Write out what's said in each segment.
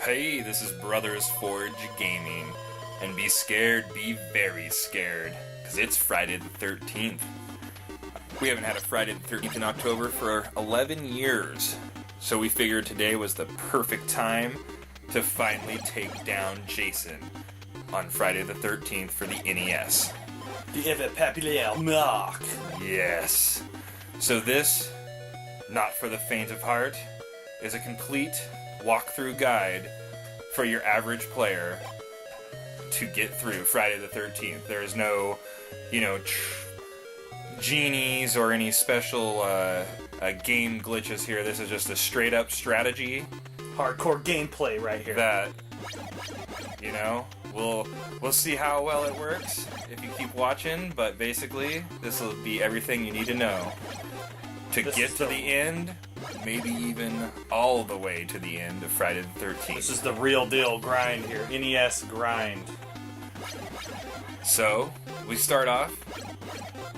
Hey, this is Brothers Forge Gaming, and be scared, be very scared, because it's Friday the 13th. We haven't had a Friday the 13th in October for 11 years, so we figured today was the perfect time to finally take down Jason on Friday the 13th for the NES. The ever popular Mark. Yes. So this, not for the faint of heart, is a complete walkthrough guide for your average player to get through Friday the 13th. There is no, genies or any special game glitches here. This is just a straight up strategy. Hardcore gameplay right here. That, we'll see how well it works if you keep watching, but basically, this will be everything you need to know to get to the end, maybe even all the way to the end of Friday the 13th. This is the real deal grind here. NES grind. So, we start off,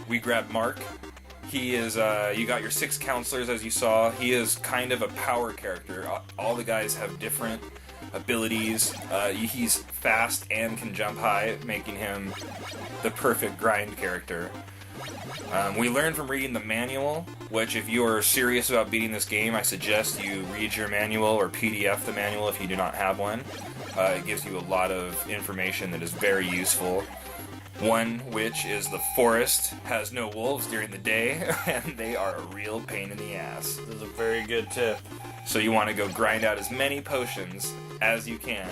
we grab Mark. He is, you got your 6 counselors as you saw. He is kind of a power character. All the guys have different abilities. He's fast and can jump high, making him the perfect grind character. We learned from reading the manual, which if you are serious about beating this game, I suggest you read your manual or PDF the manual if you do not have one. It gives you a lot of information that is very useful. One, which is the forest has no wolves during the day, and they are a real pain in the ass. This is a very good tip. So you want to go grind out as many potions as you can,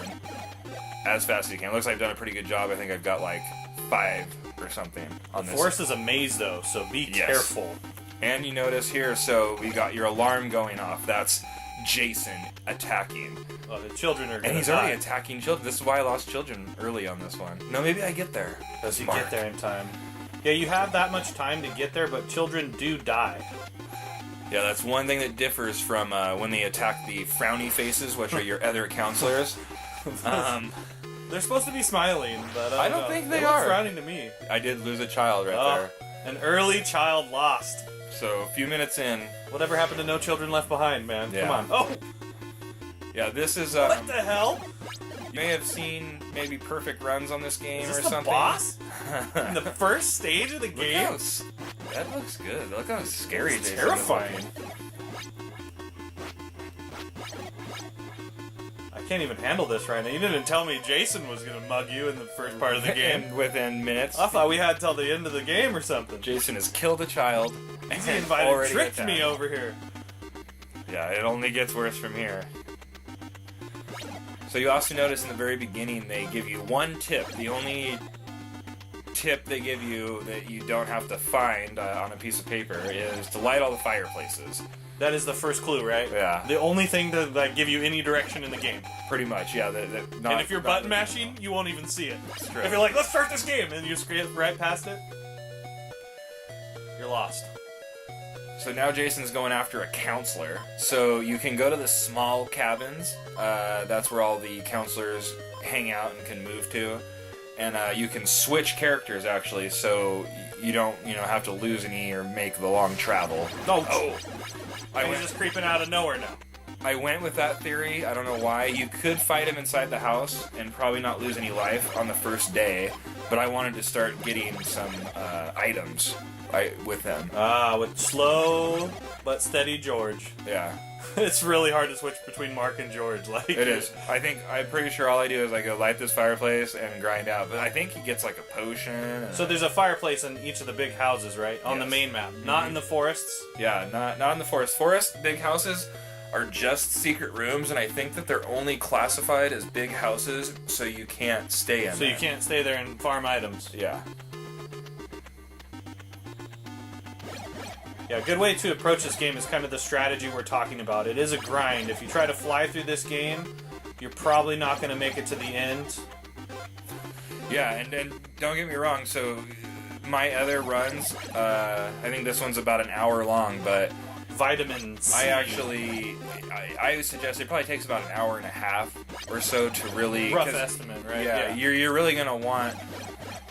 as fast as you can. It looks like I've done a pretty good job. I think I've got like 5 or something on this. The forest is a maze though, so be careful. And you notice here, so we got your alarm going off. That's Jason attacking. Oh, the children are gonna And he's die. already attacking children. This is why I lost children early on this one. No, maybe I get there. Does he get there in time? Yeah, you have that much time to get there, but children do die. Yeah, that's one thing that differs from when they attack the frowny faces, which are your other counselors. They're supposed to be smiling, but I don't think they look are. frowning to me. I did lose a child right An early child lost. there. So, a few minutes in. Whatever happened to No Children Left Behind, man? Yeah. Come on. Oh! Yeah, this is... What the hell? You may have seen maybe perfect runs on this game Is this or the something. boss? In the first stage of the game? That looks good. Look how scary It's Jason is terrifying. looking. I can't even handle this right now. You didn't tell me Jason was going to mug you in the first part of the game. And within minutes. I thought we had till the end of the game or something. Jason has killed a child. He's and invited already tricked attacked. me over here. Yeah, it only gets worse from here. So you also notice in the very beginning they give you one tip. The only tip they give you that you don't have to find on a piece of paper is to light all the fireplaces. That is the first clue, right? Yeah. The only thing to give you any direction in the game. Pretty much, yeah. And if you're button mashing, you won't even see it. True. If you're like, let's start this game, and you skip right past it, you're lost. So now Jason's going after a counselor. So you can go to the small cabins. That's where all the counselors hang out and can move to. And you can switch characters, actually, so you don't, have to lose any or make the long travel. Oh! He's just creeping out of nowhere now. I went with that theory. I don't know why. You could fight him inside the house and probably not lose any life on the first day, but I wanted to start getting some items with them. With slow but steady George. Yeah. It's really hard to switch between Mark and George. It is. I'm pretty sure all I do is I go light this fireplace and grind out. But I think he gets like a potion. So there's a fireplace in each of the big houses, right? On the main map. Not in the forests? Yeah, not in the forest. Big houses are just secret rooms, and I think that they're only classified as big houses, so you can't stay in there. So you can't stay there and farm items. Yeah. Yeah, a good way to approach this game is kind of the strategy we're talking about. It is a grind. If you try to fly through this game, you're probably not going to make it to the end. Yeah, and don't get me wrong, so my other runs, I think this one's about an hour long, but Vitamin C. I would suggest it probably takes about an hour and a half or so to really... Rough estimate, right? Yeah, you're really going to want...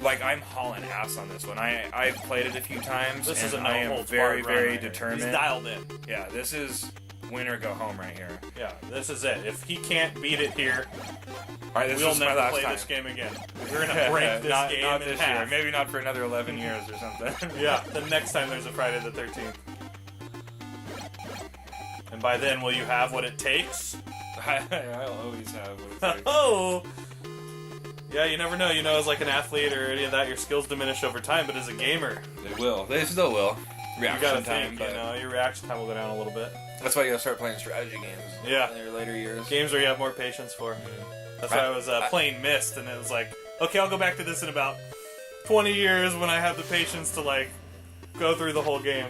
Like, I'm hauling ass on this one. I've played it a few times, This is a I am no-holds-barred very, run very right here. determined. He's dialed in. Yeah, this is win or go home right here. Yeah, this is it. If he can't beat it here, All right, this we'll is my never last play time. this game again. We're gonna break this not, game not in this half. year. Maybe not for another 11 years or something. Yeah, the next time there's a Friday the 13th. And by then, will you have what it takes? I'll always have what it takes. Oh! Yeah, you never know. You know, as like an athlete or any of that, your skills diminish over time, but as a gamer, They will. They still will. you Reaction gotta time, think, but you know, your reaction time will go down a little bit. that's why you gotta start playing strategy games. Yeah. In your later years. Games where you have more patience for. That's why I was playing Myst, and it was like, okay, I'll go back to this in about 20 years when I have the patience to, like, go through the whole game.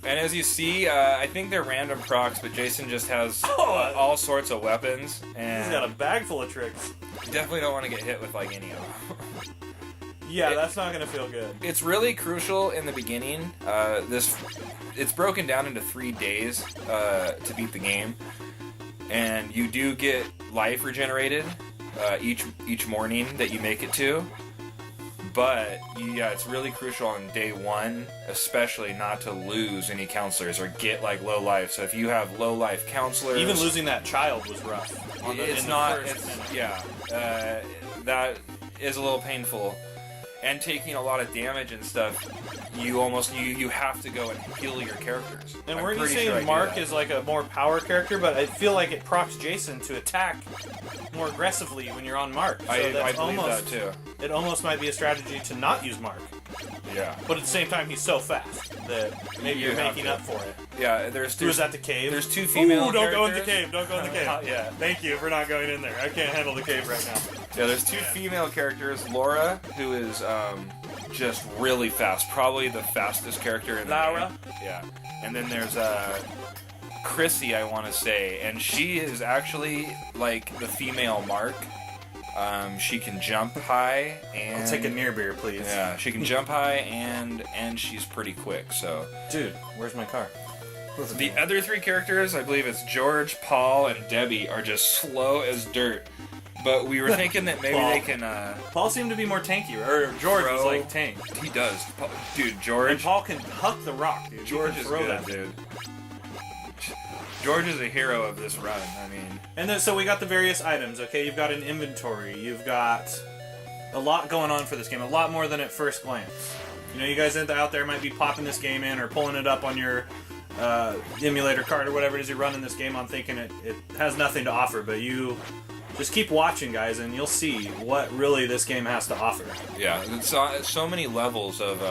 And as you see, I think they're random procs, but Jason just has all sorts of weapons, and He's got a bag full of tricks. you definitely don't want to get hit with like any of them. Yeah, that's not gonna feel good. It's really crucial in the beginning. It's broken down into 3 days to beat the game, and you do get life regenerated each morning that you make it to. But yeah, it's really crucial on day 1, especially not to lose any counselors or get like low life. So if you have low life counselors, Even losing that child was rough. it's not. That is a little painful. And taking a lot of damage and stuff, you have to go and heal your characters. And I'm weren't you pretty saying sure I do Mark that. is like a more power character, but I feel like it procs Jason to attack more aggressively when you're on Mark. So I that's believe almost, that too. It almost might be a strategy to not use Mark. Yeah. But at the same time, he's so fast that maybe you're You have making to. up for it. Yeah, Who was at the cave? There's 2 female Ooh, don't go in the characters. cave. Don't go in the cave. Yeah. Thank you for not going in there. I can't handle the cave right now. Yeah, there's 2 female characters. Laura, who is just really fast, probably the fastest character in the Laura? game. Yeah. And then there's Chrissy, I want to say, and she is actually like the female Mark. She can jump high and I'll take a near beer, please. Yeah, she can jump high and she's pretty quick. So Dude, where's my car? the other 3 characters, I believe it's George, Paul, and Debbie, are just slow as dirt. But we were thinking that maybe Paul. they can. Paul seemed to be more tanky, or George was Throw. like tank. He does, dude. And George. Paul can huck the rock, dude. George He is can throw good, that. dude. George is a hero of this run. I mean, And then, so we got the various items, okay? You've got an inventory. You've got a lot going on for this game. A lot more than at first glance. You know, you guys out there might be popping this game in or pulling it up on your emulator card or whatever it is you're running this game on thinking it has nothing to offer. But you just keep watching, guys, and you'll see what really this game has to offer. yeah, it's so many levels of.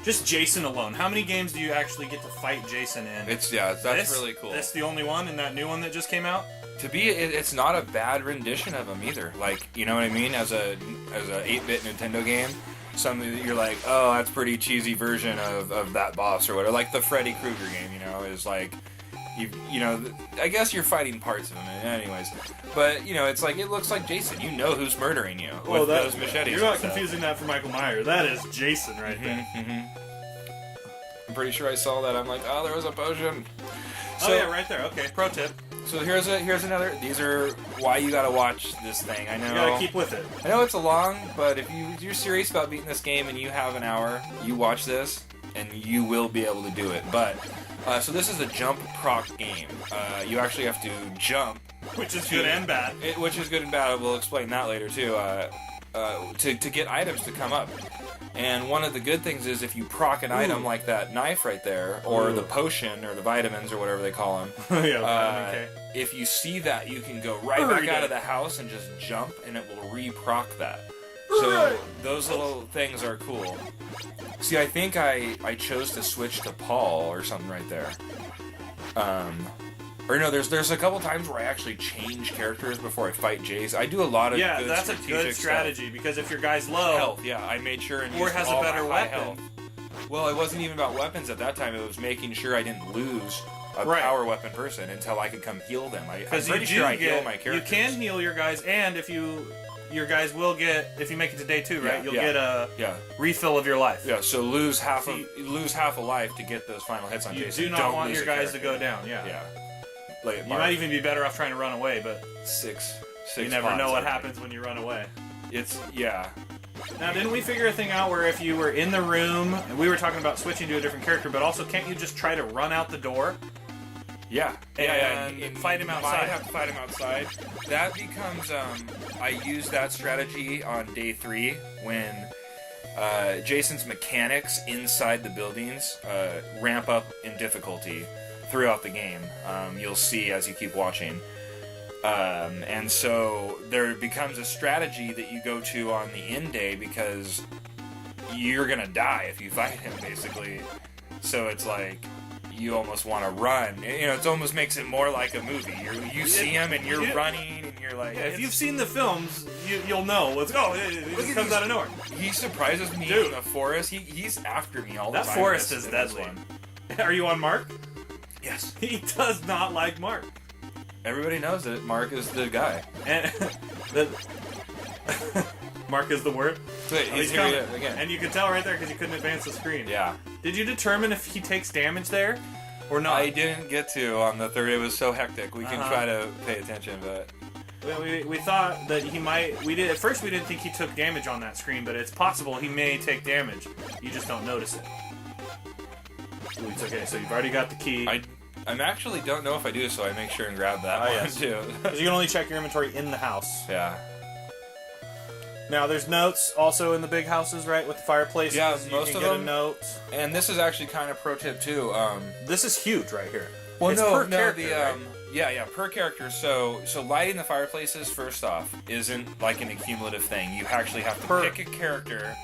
Just Jason alone. How many games do you actually get to fight Jason in? That's This? really cool. This the only one in that new one that just came out? To be, it's not a bad rendition of him either. Like, you know what I mean? As a 8-bit Nintendo game, something that you're like, oh, that's a pretty cheesy version of that boss or whatever. Like the Freddy Krueger game, you know, is like, you know, I guess you're fighting parts of him, anyways. But you know, it's like it looks like Jason. You know who's murdering you with those machetes. You're not and stuff. confusing that for Michael Myers. That is Jason right there. I'm pretty sure I saw that. I'm like, oh, there was a potion. Oh yeah, right there. Okay, pro tip. So here's another. These are why you gotta watch this thing. I know. You gotta keep with it. I know it's a long, but if you're serious about beating this game and you have an hour, you watch this and you will be able to do it. But so this is a jump proc game. You actually have to jump, Which is good and bad. which is good and bad. We'll explain that later too. To get items to come up. And one of the good things is if you proc an item like that knife right there, or the potion, or the vitamins, or whatever they call them, Yeah, okay. if you see that, you can go right back out of the house and just jump, and it will re-proc that. So those little things are cool. See, I think I chose to switch to Paul or something right there. Or no, there's a couple times where I actually change characters before I fight Jace. I do a lot of Yeah, good that's a strategic good strategy because if your guy's low, health. Yeah, I made sure and or used has a all better my high weapon. health. Well, it wasn't even about weapons at that time. It was making sure I didn't lose a Right. power weapon person until I could come heal them. I'm because pretty sure I heal my characters. You can heal your guys, and if your guys will get, if you make it to day 2, right, Yeah, you'll yeah. get a Yeah, refill of your life. yeah. So lose half a life to get those final hits on You Jason. do not Don't want lose your a guys to character. go down. Yeah. Yeah. Like You might even be better off trying to run away, but six. you never know spots what already. happens when you run away. It's yeah. Now, didn't we figure a thing out where if you were in the room, and we were talking about switching to a different character, but also can't you just try to run out the door Yeah. And fight him outside. Might have to fight him outside. That becomes, I use that strategy on day 3 when Jason's mechanics inside the buildings ramp up in difficulty throughout the game. You'll see as you keep watching. And so there becomes a strategy that you go to on the end day because you're gonna die if you fight him, basically. So it's like you almost want to run. You know, it almost makes it more like a movie. You see him and you're running and you're like... Yeah, if you've seen the films, you'll know. Let's go. It just comes out of nowhere. He surprises me in the forest. He's after me all the time. That forest is deadly. Are you on Mark? Yes. He does not like Mark. Everybody knows that Mark is the guy. And Mark is the word. Wait, he's coming again. And you can tell right there because you couldn't advance the screen. Yeah. Did you determine if he takes damage there or not? I didn't get to on the third. It was so hectic. We can try to pay attention, but we thought that he might. We did at first. We didn't think he took damage on that screen, but it's possible he may take damage. You just don't notice it. Ooh, it's okay. So you've already got the key. I actually don't know if I do, so I make sure and grab that one too. Because you can only check your inventory in the house. Yeah. Now, there's notes also in the big houses, right? With the fireplaces. Yeah, you most can of get them. a note. And this is actually kind of pro tip too. This is huge right here. Well, it's per character, right? Yeah, per character. So lighting the fireplaces first off isn't like an accumulative thing. You actually have to pick a character,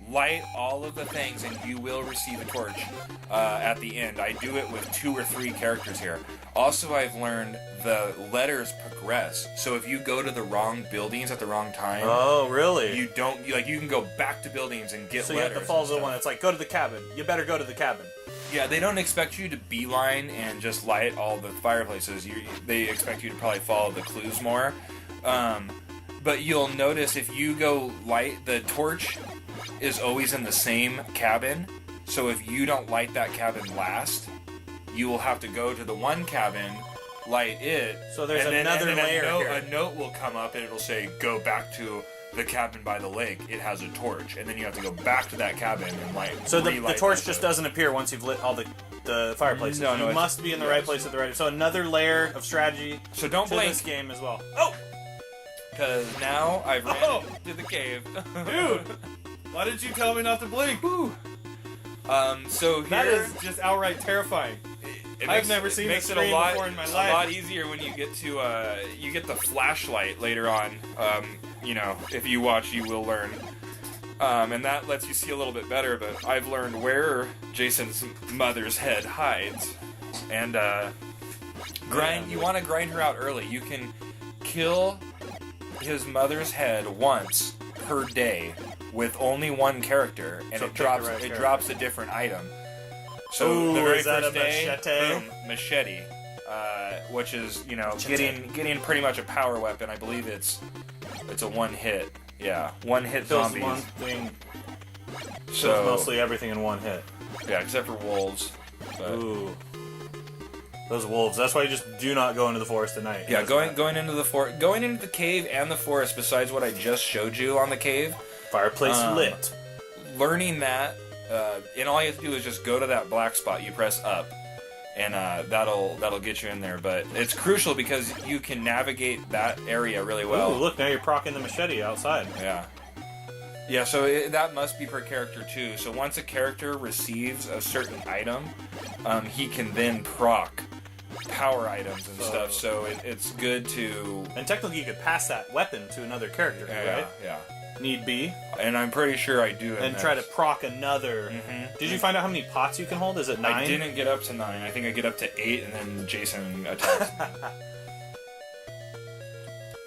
light all of the things, and you will receive a torch at the end. I do it with 2 or 3 characters here. Also, I've learned the letters progress. So if you go to the wrong buildings at the wrong time, oh really? You can go back to buildings and get letters. So you have to follow the one. It's like, go to the cabin. You better go to the cabin. Yeah, they don't expect you to beeline and just light all the fireplaces. They expect you to probably follow the clues more. But you'll notice if you go light, the torch is always in the same cabin. So if you don't light that cabin last, you will have to go to the one cabin, light it. So there's another layer here. A note will come up and it'll say, go back to the cabin by the lake. It has a torch. And then you have to go back to that cabin and light. So the torch just doesn't appear once you've lit all the fireplaces. No, you must be in the right place at the right time. So another layer of strategy so don't to blink. This game as well. Oh! Because now I've ran to the cave. Dude! Why did you tell me not to blink? Woo. So here, that is just outright terrifying. I've never seen this screen before in my life. It's a lot easier when you get to you get the flashlight later on. You know, if you watch, you will learn, and that lets you see a little bit better. But I've learned where Jason's mother's head hides, and grind. You want to grind her out early. You can kill his mother's head once per day with only one character, and it drops a different item. So the very first day, boom, machete, which is getting pretty much a power weapon. I believe it's a one hit. Yeah, one hit zombies. One thing. So mostly everything in one hit. Yeah, except for wolves. But. Ooh. Those wolves. That's why you just do not go into the forest at night. Yeah, going into the going into the cave and the forest. Besides what I just showed you on the cave, fireplace lit. Learning that, and all you have to do is just go to that black spot. You press up, and that'll get you in there. But it's crucial because you can navigate that area really well. Ooh, look! Now you're proccing the machete outside. Yeah. Yeah, so that must be per character too. So once a character receives a certain item, he can then proc power items and stuff, so it's good to... And technically you could pass that weapon to another character, right? Yeah. Need be. And I'm pretty sure I do. And try to proc another... Mm-hmm. Did you find out how many pots you can hold? Is it 9? I didn't get up to 9. I think I get up to 8, and then Jason attacks.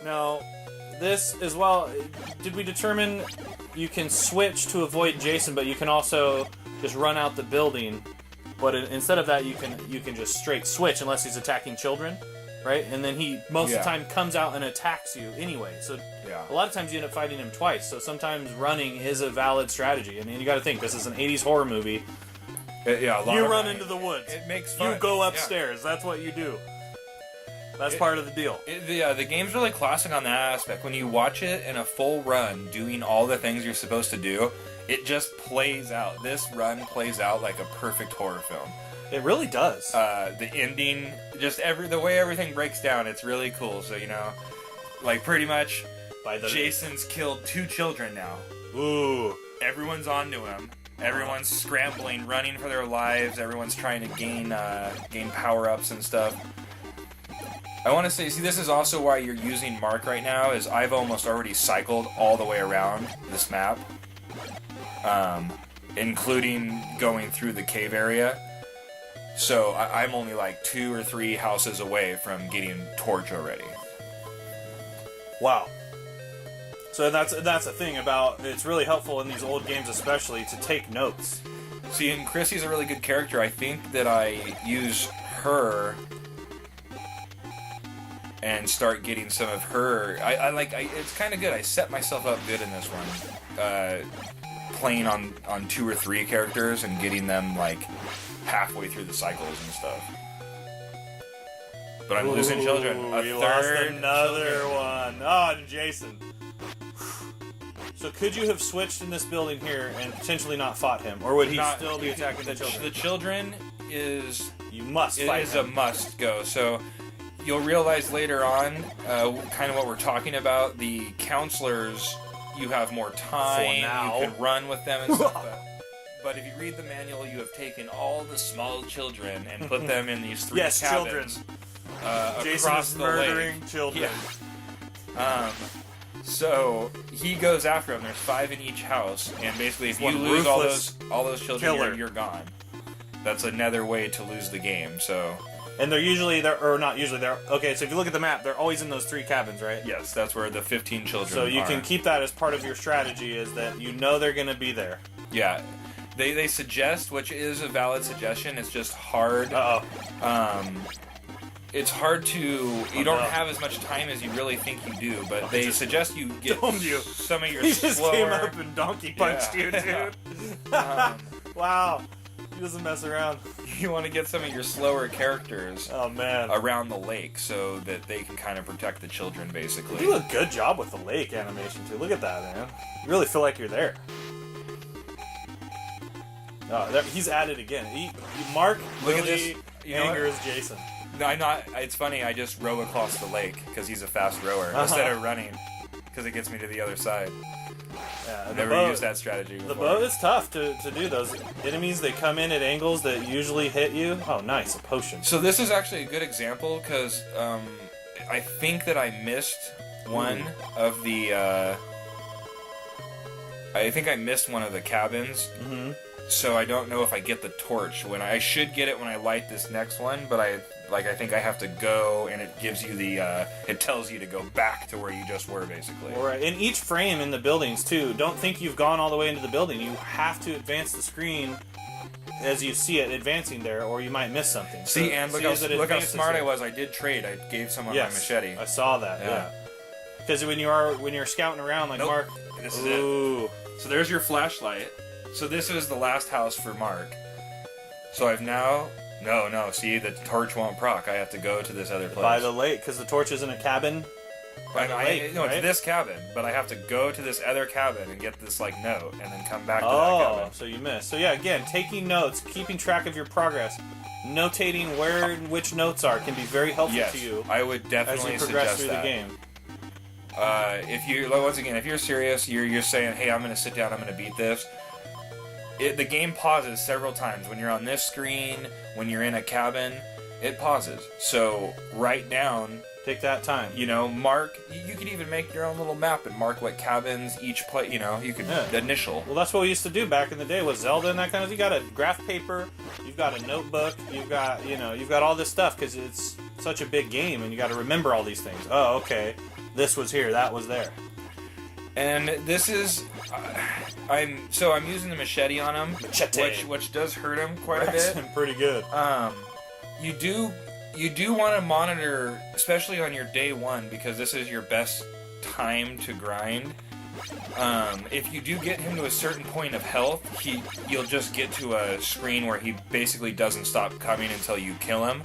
Now, this as well... Did we determine you can switch to avoid Jason, but you can also just run out the building... But instead of that, you can just straight switch unless he's attacking children, right? And then he most of the time comes out and attacks you anyway. So a lot of times you end up fighting him twice. So sometimes running is a valid strategy. And you got to think this is an '80s horror movie. You run into the woods. It makes fun. You go upstairs. Yeah. That's what you do. That's part of the deal. The game's really classic on that aspect. When you watch it in a full run, doing all the things you're supposed to do, it just plays out. This run plays out like a perfect horror film. It really does. The ending, just the way everything breaks down, it's really cool. So, you know, like pretty much Jason's killed 2 children now. Ooh. Everyone's onto him. Everyone's scrambling, running for their lives. Everyone's trying to gain power-ups and stuff. I want to say, see, this is also why you're using Mark right now, is I've almost already cycled all the way around this map, including going through the cave area. So I'm only like 2 or 3 houses away from getting Torch already. Wow. So that's the thing about, it's really helpful in these old games especially to take notes. See, and Chrissy's a really good character. I think that I use her and start getting some of her. It's kind of good. I set myself up good in this one, playing on 2 or 3 characters and getting them like halfway through the cycles and stuff. But I'm losing children. We lost another one. Oh, Jason. So could you have switched in this building here and potentially not fought him, or would he still be attacking the children? The children is you must fight him. A must go. So you'll realize later on, kind of what we're talking about. The counselors, you have more time. You can run with them and stuff. But if you read the manual, you have taken all the small children and put them in these 3 cabins. Children. Jason Across is the murdering lake. children. Yeah. So he goes after them. There's 5 in each house, and basically, if you lose all those children, you're gone. That's another way to lose the game. So. And they're usually okay. So if you look at the map, they're always in those 3 cabins, right? Yes, that's where the 15 children. So you can keep that as part of your strategy, is that you know they're going to be there. Yeah. They suggest, which is a valid suggestion. It's just hard. It's hard to. You don't have as much time as you really think you do, but they suggest you get some of your He slower. just came up and donkey punched you, dude. Wow. He doesn't mess around. You want to get some of your slower characters. Oh man. Around the lake, so that they can kind of protect the children, basically. You do a good job with the lake animation too. Look at that, man. You really feel like you're there. Oh, he's at it again. Mark really angers Jason. No, I'm not. It's funny. I just row across the lake because he's a fast rower instead of running, because it gets me to the other side. Yeah, I've never used that strategy before. The boat is tough to do. Those enemies, they come in at angles that usually hit you. Oh, nice, a potion. So this is actually a good example because I think that I missed one of the. I think I missed one of the cabins. Mm-hmm. So I don't know if I get the torch when I should get it when I light this next one, but I think I have to go, and it gives you it tells you to go back to where you just were, basically. All right. In each frame in the buildings too, don't think you've gone all the way into the building. You have to advance the screen as you see it advancing there, or you might miss something. See, and look how smart I was. I did trade. I gave someone my machete. I saw that. Yeah. Because when you're scouting around like Mark, this is it. So there's your flashlight. So this is the last house for Mark. So I've now... No, see, the torch won't proc. I have to go to this other place. By the lake, because the torch is in a cabin. It's this cabin, but I have to go to this other cabin and get this, note, and then come back to that cabin. Oh, so you missed. So yeah, again, taking notes, keeping track of your progress, notating where and which notes are can be very helpful to you. I would definitely as you progress suggest through the game. If you're serious, you're saying, hey, I'm going to sit down, I'm going to beat this. The game pauses several times. When you're on this screen, when you're in a cabin, it pauses. So write down. Take that time. Mark. You could even make your own little map and mark what cabins each play. You could initial. Well, that's what we used to do back in the day with Zelda and that kind of thing. You got a graph paper, you've got a notebook, you've got all this stuff because it's such a big game and you got to remember all these things. Oh, okay, this was here, that was there. And this is, I'm using the machete on him, which does hurt him quite a bit. Pretty good. You do want to monitor, especially on your day one, because this is your best time to grind. If you do get him to a certain point of health, you'll just get to a screen where he basically doesn't stop coming until you kill him,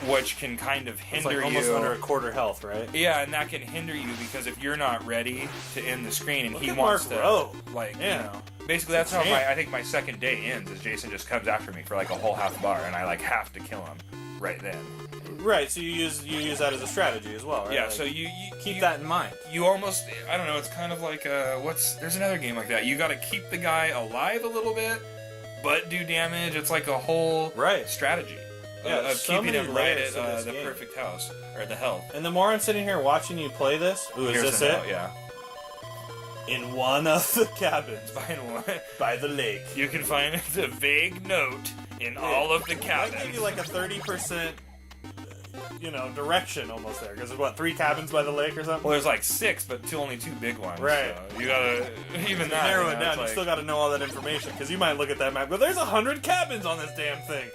which can kind of hinder it's like almost you. under a quarter health, right? Yeah, and that can hinder you because if you're not ready to end the screen and Look he at wants Mark to, Rowe. like, Yeah. you know, basically that's how I think my second day ends. Is Jason just comes after me for like a whole half bar, and I like have to kill him right then. Right. So you use that as a strategy as well, right? Yeah. Like, So you keep that in mind. You almost, I don't know, it's kind of like, there's another game like that. You gotta keep the guy alive a little bit, but do damage. It's like a whole strategy of so keeping many him right layers at to this the game. perfect house, or the health. And the more I'm sitting here watching you play this, is Here's this the it? note, yeah. In one of the cabins By by the lake. you can find the vague note in all of the That cabins. gave you like a 30%, direction almost there. Because there's what, 3 cabins by the lake or something? Well, there's like 6, but only 2 big ones. Right. So you gotta even that. Narrow it it's down. You like- still got to know all that information because you might look at that map, but there's 100 cabins on this damn thing.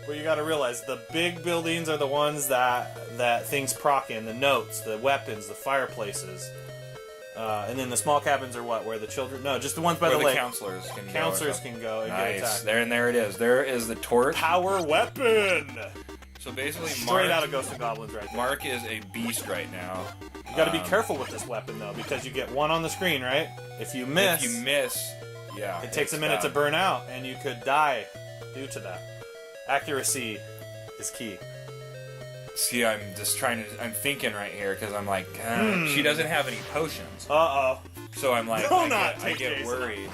But you got to realize the big buildings are the ones that things proc in, the notes, the weapons, the fireplaces, and then the small cabins are what? Where the children? No, just the ones by where the the lake. counselors can Counselors go. can go and get Nice. attacked. There it is. There is the torch. Power weapon. So basically, Straight out of Ghosts and Goblins, right there. Mark is a beast right now. You got to be careful with this weapon though, because you get one on the screen, right? If you miss, yeah, it takes a minute to burn out, and you could die due to that. Accuracy is key. See, I'm thinking right here because I'm like, she doesn't have any potions, Uh-oh. so I'm like, I get Jason. worried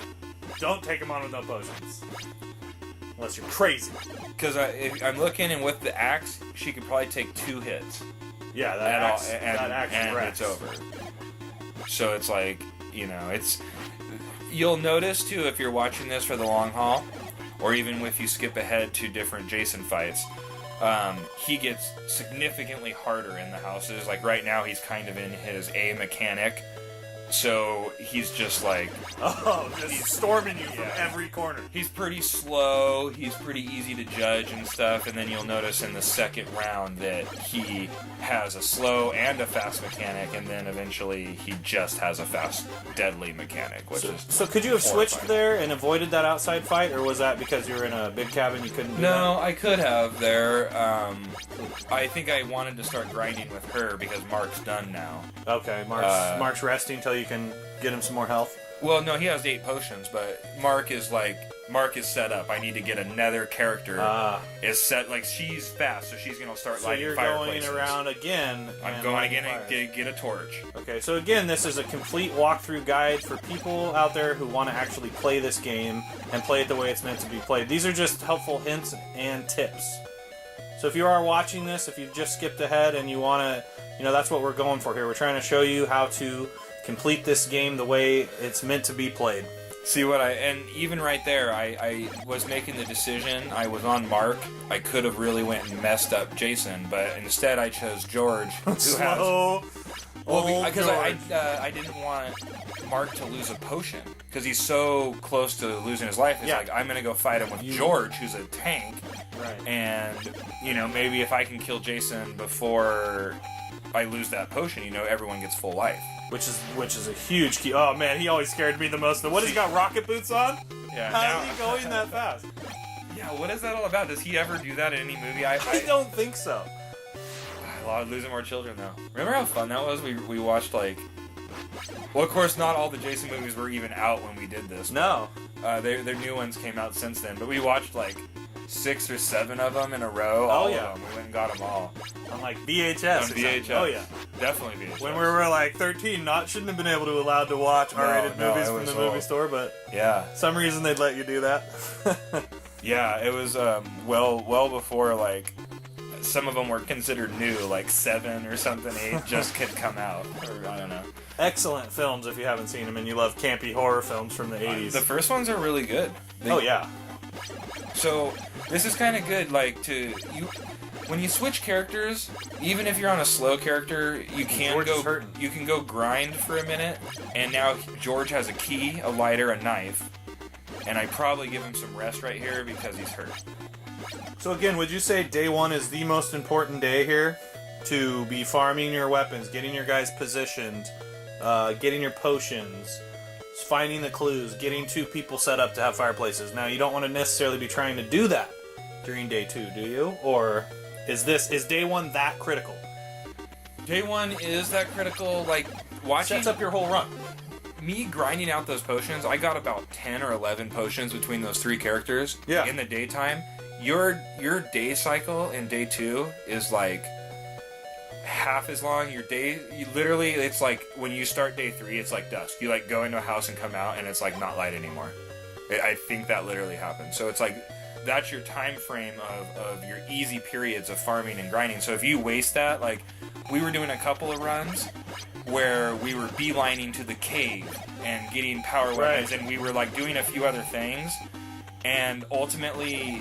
Don't take him on with no potions. Unless you're crazy. because I'm looking, and with the axe, she could probably take 2 hits. Yeah, and it's over. So it's like, you'll notice too if you're watching this for the long haul, or even if you skip ahead to different Jason fights, he gets significantly harder in the houses. Like right now, he's kind of in his A mechanic, so he's just like, he's storming you from every corner. he's pretty slow, he's pretty easy to judge and stuff, and then you'll notice in the second round that he has a slow and a fast mechanic, and then eventually he just has a fast, deadly mechanic, which is So could you have switched horrifying. there and avoided that outside fight, or was that because you were in a big cabin you couldn't do No, I could have there. I think I wanted to start grinding with her because Mark's done now. that? Okay, Mark's resting until you can get him some more health. Well, no, he has 8 potions, but Mark is set up. I need to get another character. Is set like she's fast, so she's gonna start So lighting you're Fireplaces. going around again. I'm and going lighting again and fires. get a torch. Okay, so again, this is a complete walkthrough guide for people out there who want to actually play this game and play it the way it's meant to be played. These are just helpful hints and tips. So if you are watching this, if you've just skipped ahead and you want to, that's what we're going for here. We're trying to show you how to complete this game the way it's meant to be played. See what and even right there, I was making the decision. I was on Mark. I could have really went and messed up Jason, but instead I chose George, who has. Slow. Well, because George. I didn't want Mark to lose a potion because he's so close to losing his life. It's like I'm gonna go fight him with George, who's a tank, Right. and maybe if I can kill Jason before I lose that potion, everyone gets full life. Which is a huge key. Oh man, he always scared me the most. What, he's got rocket boots on? Yeah. How is he going that fast? Yeah. What is that all about? Does he ever do that in any movie? I don't think so. A lot of losing more children though. Remember how fun that was? We watched well, of course, not all the Jason movies were even out when we did this. No. Their new ones came out since then, but we watched 6 or 7 of them in a row. Oh, All yeah. of them. We went and got them all On VHS. on VHS. Oh yeah. Definitely VHS. When we were 13, shouldn't have been able to allowed to watch R-rated no, movies it from was the movie old. store, but Yeah. some reason they'd let you do that. Yeah, it was well before some of them were considered new, 7 or something, 8 just could come out, or I don't know. Excellent films if you haven't seen them and you love campy horror films from the 80s. The first ones are really good. Oh yeah. So this is kind of good, when you switch characters, even if you're on a slow character, you can George is hurting. you can go grind for a minute, and now George has a key, a lighter, a knife, and I probably give him some rest right here because he's hurt. So again, would you say day 1 is the most important day here to be farming your weapons, getting your guys positioned, getting your potions, finding the clues, getting 2 people set up to have fireplaces. Now, you don't want to necessarily be trying to do that during day 2, do you? Or is day 1 that critical? Day 1 is that critical, like, watching... Sets up your whole run. Me grinding out those potions, I got about 10 or 11 potions between those 3 characters in the daytime. Your day cycle in day 2 is like half as long. Your day, literally, it's like when you start day 3, it's like dusk. You like go into a house and come out, and it's like not light anymore. I think that literally happens. So it's like that's your time frame of your easy periods of farming and grinding. So if you waste that, like we were doing a couple of runs where we were beelining to the cave and getting power weapons, and we were like doing a few other things, and ultimately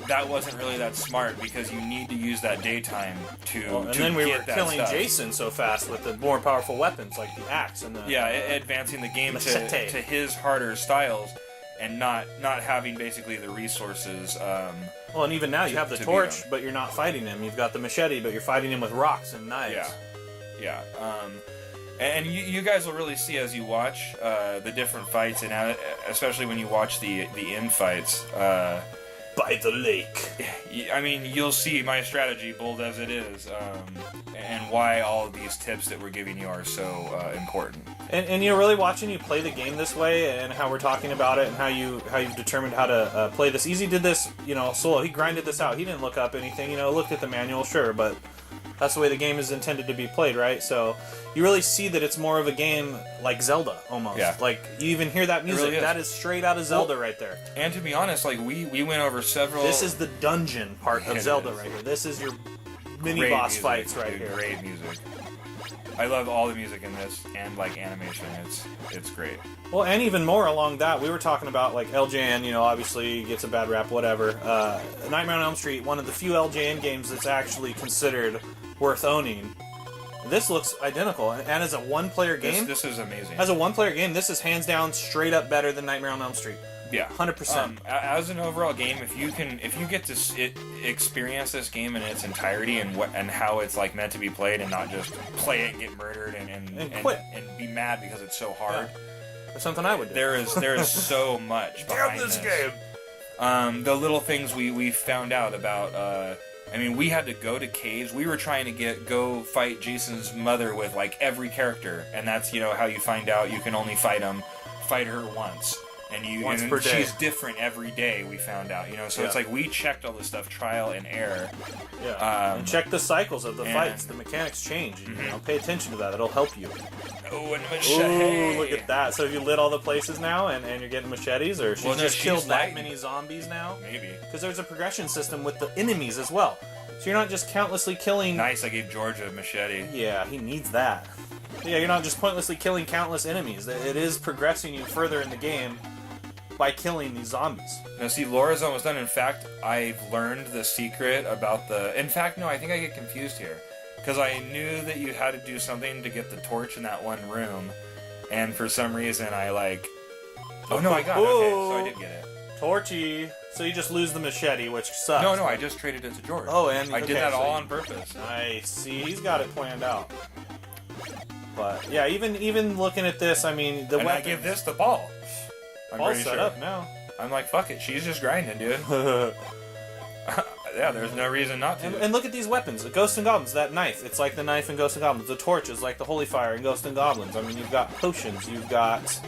that wasn't really that smart because you need to use that daytime to and then we were killing stuff. Jason so fast with the more powerful weapons like the axe and the advancing the game to his harder styles and not having basically the resources. Well, and even now you have the torch, but you're not fighting him. You've got the machete, but you're fighting him with rocks and knives. Yeah. And you guys will really see as you watch the different fights, and especially when you watch the end fights. By the lake. I mean, you'll see my strategy, bold as it is, and why all of these tips that we're giving you are so important. And you're really watching you play the game this way, and how we're talking about it, and how you've determined how to play this. Easy did this, solo. He grinded this out. He didn't look up anything. Looked at the manual, sure, but that's the way the game is intended to be played, right? So you really see that it's more of a game like Zelda, almost. Yeah. Like, you even hear that music. Really that is straight out of Zelda right there. And to be honest, like, we went over several... This is the dungeon part of Zelda right here. This is your mini-boss fights right here. Great music. I love all the music in this, and, like, animation. It's great. Well, and even more along that, we were talking about, like, LJN, obviously gets a bad rap, whatever. Nightmare on Elm Street, one of the few LJN games that's actually considered worth owning. This looks identical, and as a one-player game... This is amazing. As a one-player game, this is hands down straight up better than Nightmare on Elm Street. Yeah. 100%. As an overall game, if you get to experience this game in its entirety and how it's like meant to be played, and not just play it and get murdered and quit and be mad because it's so hard. Yeah. That's something I would do. There is so much behind this game. The little things we found out about... we had to go to caves. We were trying to go fight Jason's mother with like every character, and that's how you find out you can only fight her once, and once per day. She's different every day. We found out, so it's like we checked all this stuff, trial and error. Yeah, and check the cycles of the fights. The mechanics change. Mm-hmm. Pay attention to that. It'll help you. Oh, and machete. Ooh, look at that. So have you lit all the places now, and you're getting machetes, or she's killed that many zombies now? Maybe. Because there's a progression system with the enemies as well. So you're not just countlessly killing... Nice, I gave George a machete. Yeah, he needs that. Yeah, you're not just pointlessly killing countless enemies. It is progressing you further in the game by killing these zombies. Now see, Laura's almost done. In fact, I've learned the secret about the... In fact, no, I think I get confused here. Because I knew that you had to do something to get the torch in that one room, and for some reason I like... Oh no, I got it. Okay, so I did get it. Torchy. So you just lose the machete, which sucks. No, I just traded it to George. Oh, and I did that all on purpose. Nice. See, he's got it planned out. But yeah, even looking at this, the weapons. I give this the ball. Ball's set up now. I'm like, fuck it. She's just grinding, dude. Yeah, there's no reason not to. And look at these weapons. Ghosts and Goblins, that knife. It's like the knife in Ghosts and Goblins. The torch is like the Holy Fire in Ghosts and Goblins. You've got potions. You've got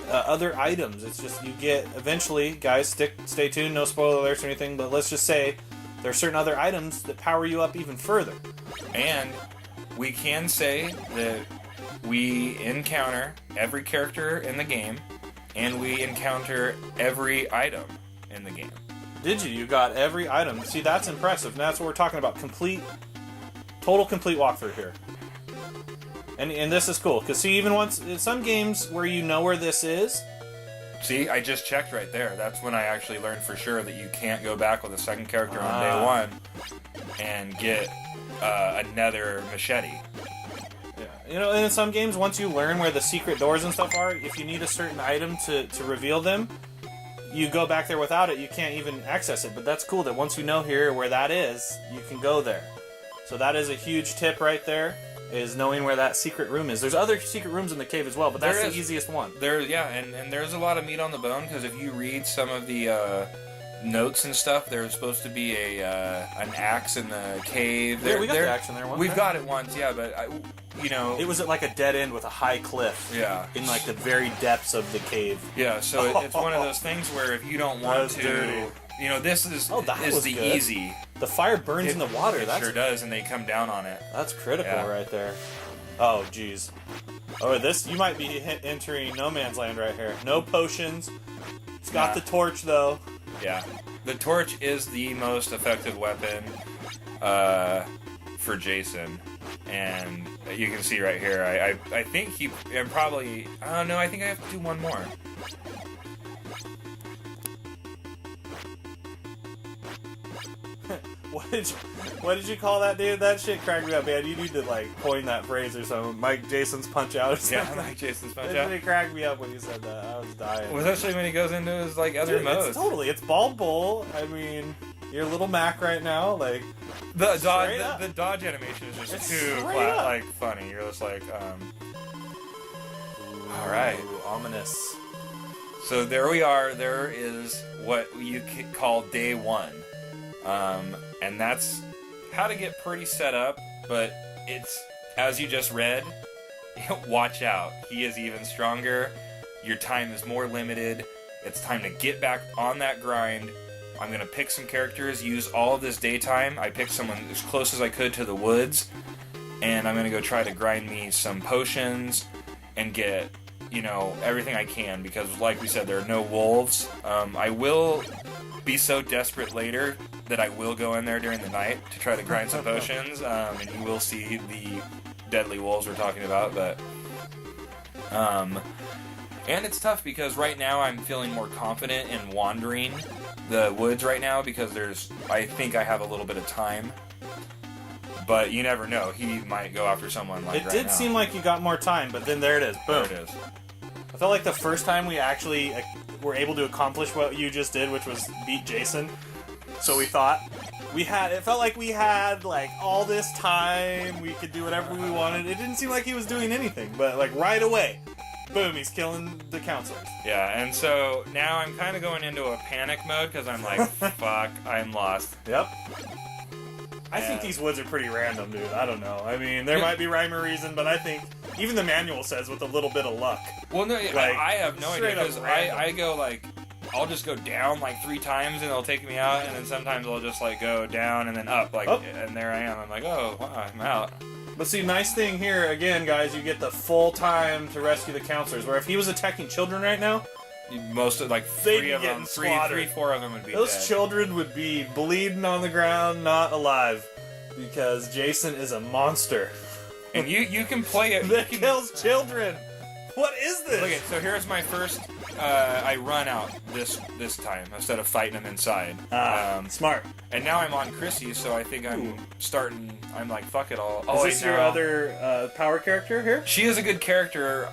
other items. It's just you get... Eventually, guys, stay tuned. No spoiler alerts or anything, but let's just say there are certain other items that power you up even further. And we can say that we encounter every character in the game, and we encounter every item in the game. Did you? You got every item. See, that's impressive. And that's what we're talking about. Total complete walkthrough here. And this is cool. Because see, even once... Some games where you know where this is... See, I just checked right there. That's when I actually learned for sure that you can't go back with a second character on day one and get another machete. Yeah. And in some games, once you learn where the secret doors and stuff are, if you need a certain item to reveal them... You go back there without it, you can't even access it. But that's cool that once you know here where that is, you can go there. So that is a huge tip right there. is knowing where that secret room is. There's other secret rooms in the cave as well, but that's There the is. easiest one. And there's a lot of meat on the bone, because if you read some of the notes and stuff, there's supposed to be an axe in the cave. Yeah, we got the axe in there once. We've got it once, yeah, but it was at like a dead end with a high cliff. Yeah. In like the very depths of the cave. Yeah, so it's one of those things where if you don't want to, dirty. This is the good. easy. The fire burns in the water. It sure does, and they come down on it. That's critical Yeah. right there. Oh, jeez. Oh, you might be entering no man's land right here. No potions. It's got the torch, though. Yeah. The torch is the most effective weapon for Jason. And you can see right here, I think I don't know, I think I have to do one more. What did you call that, dude? That shit cracked me up, man. You need to coin that phrase or something. Mike Jason's punch out or something. Yeah, Mike Jason's punch It out. really cracked me up when you said that. I was dying. Well, especially when he goes into his other modes. It's Bald Bull. I mean, you're a little Mac right now, The dodge animation is just too funny. You're just all right. Ooh, ominous. So there we are. There is what you could call day one. And that's how to get pretty set up, but it's, as you just read, watch out. He is even stronger. Your time is more limited. It's time to get back on that grind. I'm going to pick some characters, use all of this daytime. I picked someone as close as I could to the woods, and I'm going to go try to grind me some potions and get, everything I can, because like we said, there are no wolves. I will be so desperate later that I will go in there during the night to try to grind some potions, and you will see the deadly wolves we're talking about, but and it's tough because right now I'm feeling more confident in wandering the woods right now because I think I have a little bit of time, but you never know, he might go after someone It did seem like you got more time, but then there it is, boom. There it is. I felt like the first time we actually were able to accomplish what you just did, which was beat Jason. So we thought it felt like we had all this time, we could do whatever we wanted. It didn't seem like he was doing anything, but right away, boom, he's killing the counselors. Yeah, and so now I'm kind of going into a panic mode because I'm like, fuck, I'm lost. Yep. I think these woods are pretty random, dude. I don't know. I mean, there might be rhyme or reason, but I think even the manual says with a little bit of luck. Well, no, I have no idea because I go I'll just go down 3 times and it'll take me out, and then sometimes I'll just go down and then up, and there I am. I'm like, oh, wow, I'm out. But see, nice thing here, again, guys, you get the full time to rescue the counselors, where if he was attacking children right now, most of 3 of them, 4 of them would be those dead. children would be bleeding on the ground, not alive, because Jason is a monster. And you can play it. That kills children. What is this? Look, so here's my first. I run out this time instead of fighting him inside. Smart. And now I'm on Chrissy, so I think I'm starting. I'm like, fuck it all. Is this your other power character here? She is a good character,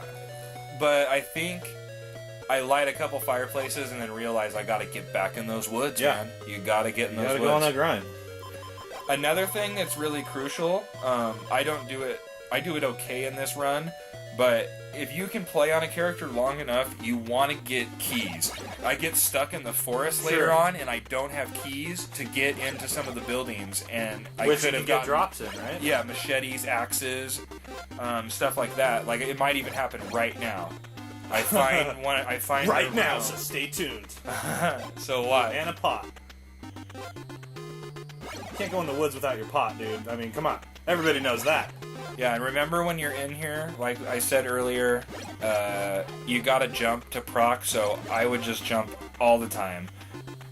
but I think I light a couple fireplaces and then realize I gotta get back in those woods, man. You gotta get in those woods. You gotta go on that grind. Another thing that's really crucial, I don't do it. I do it okay in this run, but if you can play on a character long enough, you want to get keys. I get stuck in the forest later on, and I don't have keys to get into some of the buildings, and I could have got drops in, right? Yeah, machetes, axes, stuff like that. It might even happen right now. I find one. I find right now, so stay tuned. So what? And a pot. You can't go in the woods without your pot, dude. I mean, come on. Everybody knows that. Yeah, and remember when you're in here, like I said earlier, you gotta jump to proc, so I would just jump all the time.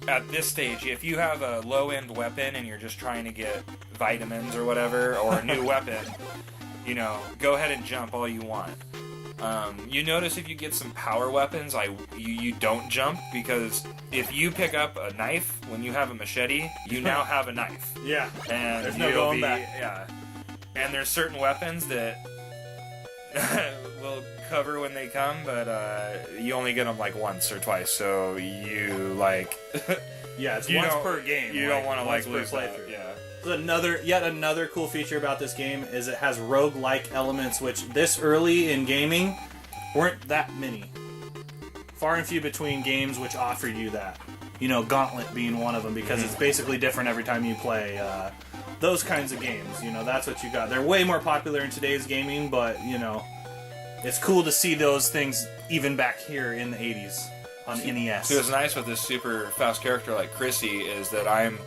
At this stage, if you have a low-end weapon and you're just trying to get vitamins or whatever, or a new weapon, go ahead and jump all you want. You notice if you get some power weapons, you don't jump, because if you pick up a knife when you have a machete, you now have a knife. Yeah. And there's no going back. Yeah. And there's certain weapons that will cover when they come, but you only get them once or twice, so you Yeah, it's You once don't- per game. You don't want to once like per lose that. playthrough. Yeah. Yet another cool feature about this game is it has roguelike elements, which this early in gaming weren't that many. Far and few between games which offered you that. You know, Gauntlet being one of them, because it's basically different every time you play. Those kinds of games, you know, that's what you got. They're way more popular in today's gaming, but, you know, it's cool to see those things even back here in the 80s on NES. So what's nice with this super fast character like Chrissy is that I'm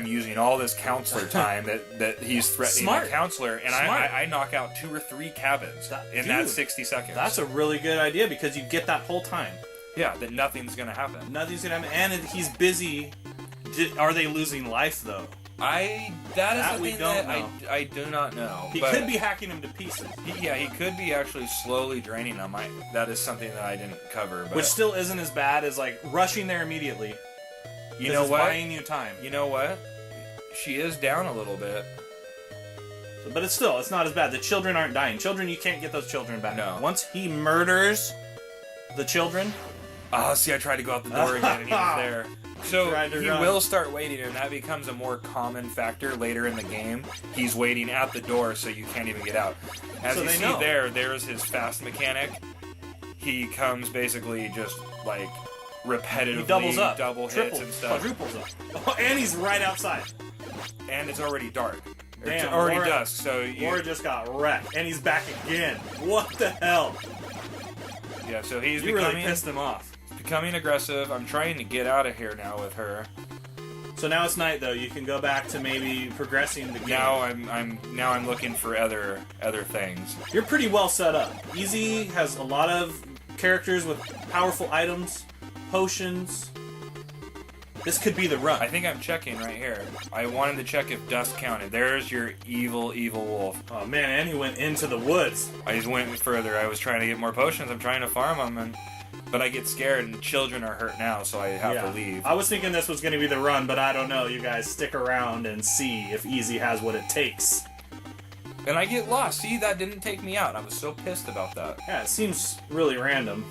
using all this counselor time that he's threatening Smart. the counselor, and Smart. I knock out 2 or 3 cabins in that Dude, 60 seconds. That's a really good idea, because you get that whole time. Yeah, that nothing's gonna happen. Nothing's gonna happen, and he's busy. Are they losing life, though? That is That we something don't that know. I do not know. He but could be hacking him to pieces. he could be actually slowly draining them. That is something that I didn't cover. But Which still isn't as bad as, like, rushing there immediately. you know it's what? buying you time. You know what? She is down a little bit. But it's not as bad. The children aren't dying. Children, you can't get those children back. No. Once he murders the children... Oh, see, I tried to go out the door again, and he was there. So Tried to he run. will start waiting, and that becomes a more common factor later in the game. He's waiting at the door, so you can't even get out. As So you they see know. there's his fast mechanic. He comes basically just like repetitively He doubles up. double Triple, hits and stuff. quadruples up. Oh, and he's right outside. And it's already dark. Or Damn, it's already Laura- dusk, so Laura just got wrecked. And he's back again. What the hell? yeah, so he's You really becoming, pissed him off. becoming aggressive. I'm trying to get out of here now with her. So now it's night, though. You can go back to maybe progressing the game. Now I'm looking for other things. You're pretty well set up. Easy has a lot of characters with powerful items, potions. This could be the run. I think I'm checking right here. I wanted to check if dust counted. There's your evil wolf. Oh man, and he went into the woods. I just went further. I was trying to get more potions. I'm trying to farm them, but I get scared, and children are hurt now, so I have to leave. I was thinking this was going to be the run, but I don't know. You guys stick around and see if Easy has what it takes. And I get lost. See, that didn't take me out. I was so pissed about that. Yeah, it seems really random.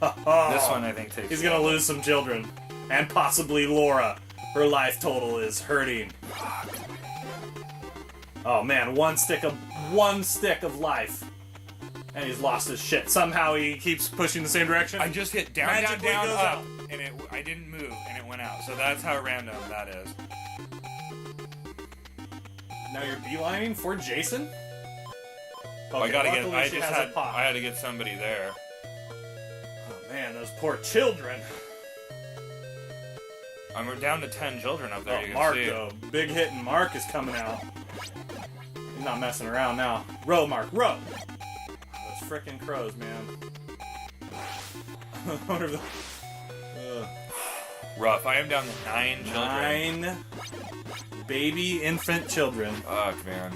This one, I think, takes He's me going to out. lose some children. And possibly Laura. Her life total is hurting. Oh man, one stick of life. And he's lost his shit. Somehow he keeps pushing the same direction. I just hit down, Magically down, goes up, out. and I didn't move, and it went out. So that's how random that is. Now you're beelining for Jason? I gotta luckily get. she has a pot. I had to get somebody there. Oh man, those poor children. We're down to 10 children up there. Oh, you can Mark, see. though. Big hitting Mark is coming out. He's not messing around now. Row, Mark, row! Those frickin' crows, man. I wonder if Rough. I am down to 9 children. 9 baby infant children. Fuck, man.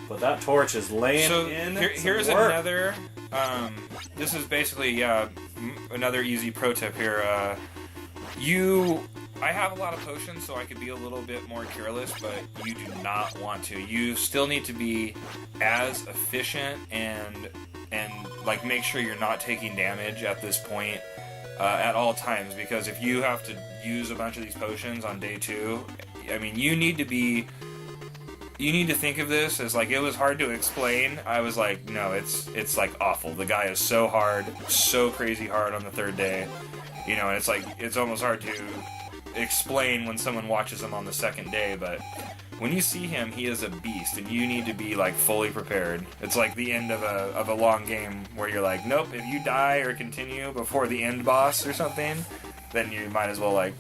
But that torch is laying So in. here's some work. another. This is basically another easy pro tip here. I have a lot of potions, so I could be a little bit more careless, but you do not want to. You still need to be as efficient and like make sure you're not taking damage at this point at all times, because if you have to use a bunch of these potions on day 2, I mean, you need to think of this as like, it was hard to explain. I was like, no, it's like awful. The guy is so hard, so crazy hard on the 3rd day, you know, and it's like, it's almost hard to explain when someone watches him on the 2nd day, but when you see him, he is a beast, and you need to be like fully prepared. It's like the end of a long game where you're like, nope, if you die or continue before the end boss or something, then you might as well like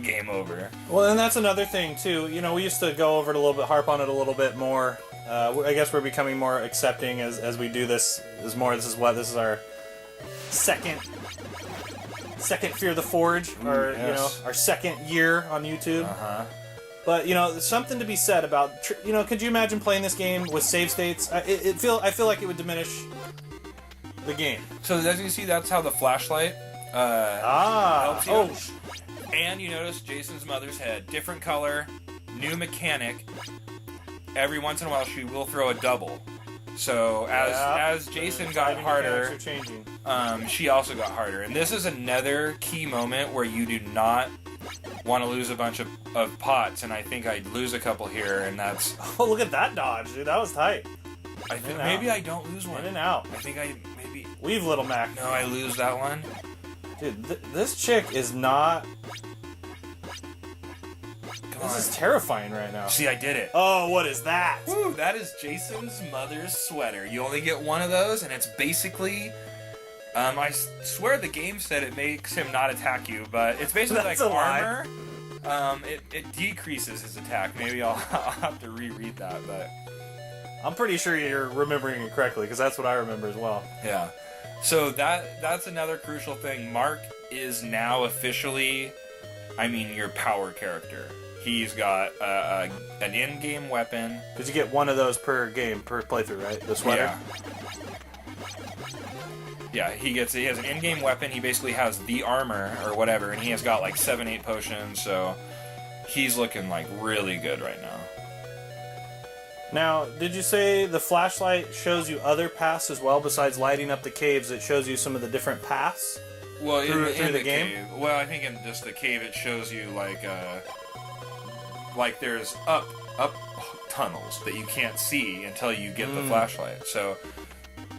game over. Well, and that's another thing too. You know, we used to go over it a little bit, harp on it a little bit more. I guess we're becoming more accepting as we do this. This is our second Fear the Forge, or yes. you know, our 2nd year on YouTube. But you know, there's something to be said about could you imagine playing this game with save states? I feel like it would diminish the game. So as you see, that's how the flashlight helps you. Oh, And you notice Jason's mother's head, different color, new mechanic. Every once in a while, she will throw a double. So as Jason got harder, she also got harder. And this is another key moment where you do not want to lose a bunch of pots, and I think I'd lose a couple here, and that's... Oh, look at that dodge, dude. That was tight. I think maybe I don't lose one. In and out. I think I maybe... Weave, Little Mac. No, I lose that one. Dude, this chick is not... This is terrifying right now. See, I did it. Oh, what is that? Woo, that is Jason's mother's sweater. You only get one of those, and it's basically... I swear the game said it makes him not attack you, but it's basically like armor. It decreases his attack. Maybe I'll have to reread that, but... I'm pretty sure you're remembering it correctly, because that's what I remember as well. Yeah. So that's another crucial thing. Mark is now officially, your power character. He's got an in-game weapon. Because you get one of those per game, per playthrough, right? The sweater? Yeah, he has an in-game weapon. He basically has the armor or whatever, and he has got like 7-8 potions, so he's looking like really good right now. Now, did you say the flashlight shows you other paths as well besides lighting up the caves? It shows you some of the different paths. Well, in the game. Cave, well, I think in just the cave it shows you like there's up tunnels that you can't see until you get the flashlight. So.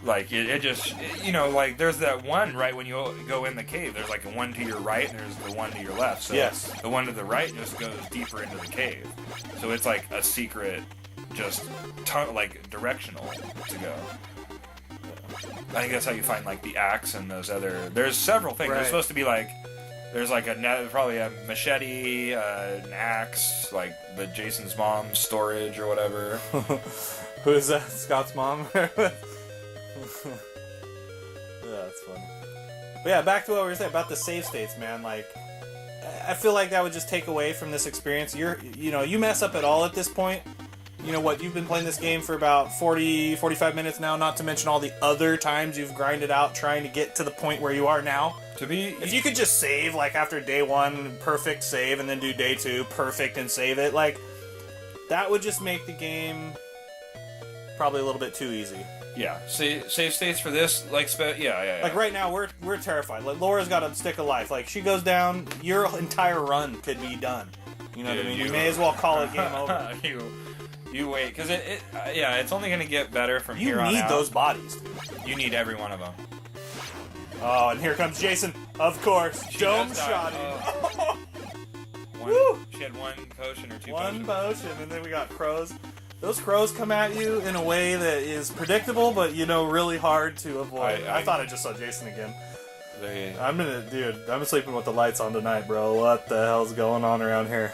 Like, it just, like, there's that one right when you go in the cave. There's, like, a one to your right, and there's the one to your left. So yes. The one to the right just goes deeper into the cave. So it's, like, a secret, just, directional to go. I think that's how you find, like, the axe and those other... There's several things. Right. There's supposed to be, like... There's, like, probably a machete, an axe, like, the Jason's mom's storage or whatever. Who is that? Scott's mom? Yeah, that's funny. But yeah, back to what we were saying about the save states, man. Like, I feel like that would just take away from this experience. You mess up at all at this point. You know what? You've been playing this game for about 40, 45 minutes now, not to mention all the other times you've grinded out trying to get to the point where you are now. If you could just save, like, after day 1, perfect save, and then do day 2, perfect, and save it, like, that would just make the game probably a little bit too easy. Yeah, save states for this, like, yeah. Like, right now, we're terrified. Like, Laura's got a stick of life. Like, she goes down, your entire run could be done. You know what I mean? You may as well call it game over. You wait, because it's only going to get better from here on out. You need those bodies, dude. You need every one of them. Oh, and here comes Jason, of course. Dome shot him. Woo! She had one potion or two One potion, and then we got crows. Those crows come at you in a way that is predictable, but, really hard to avoid. I thought I just saw Jason again. I'm sleeping with the lights on tonight, bro. What the hell's going on around here?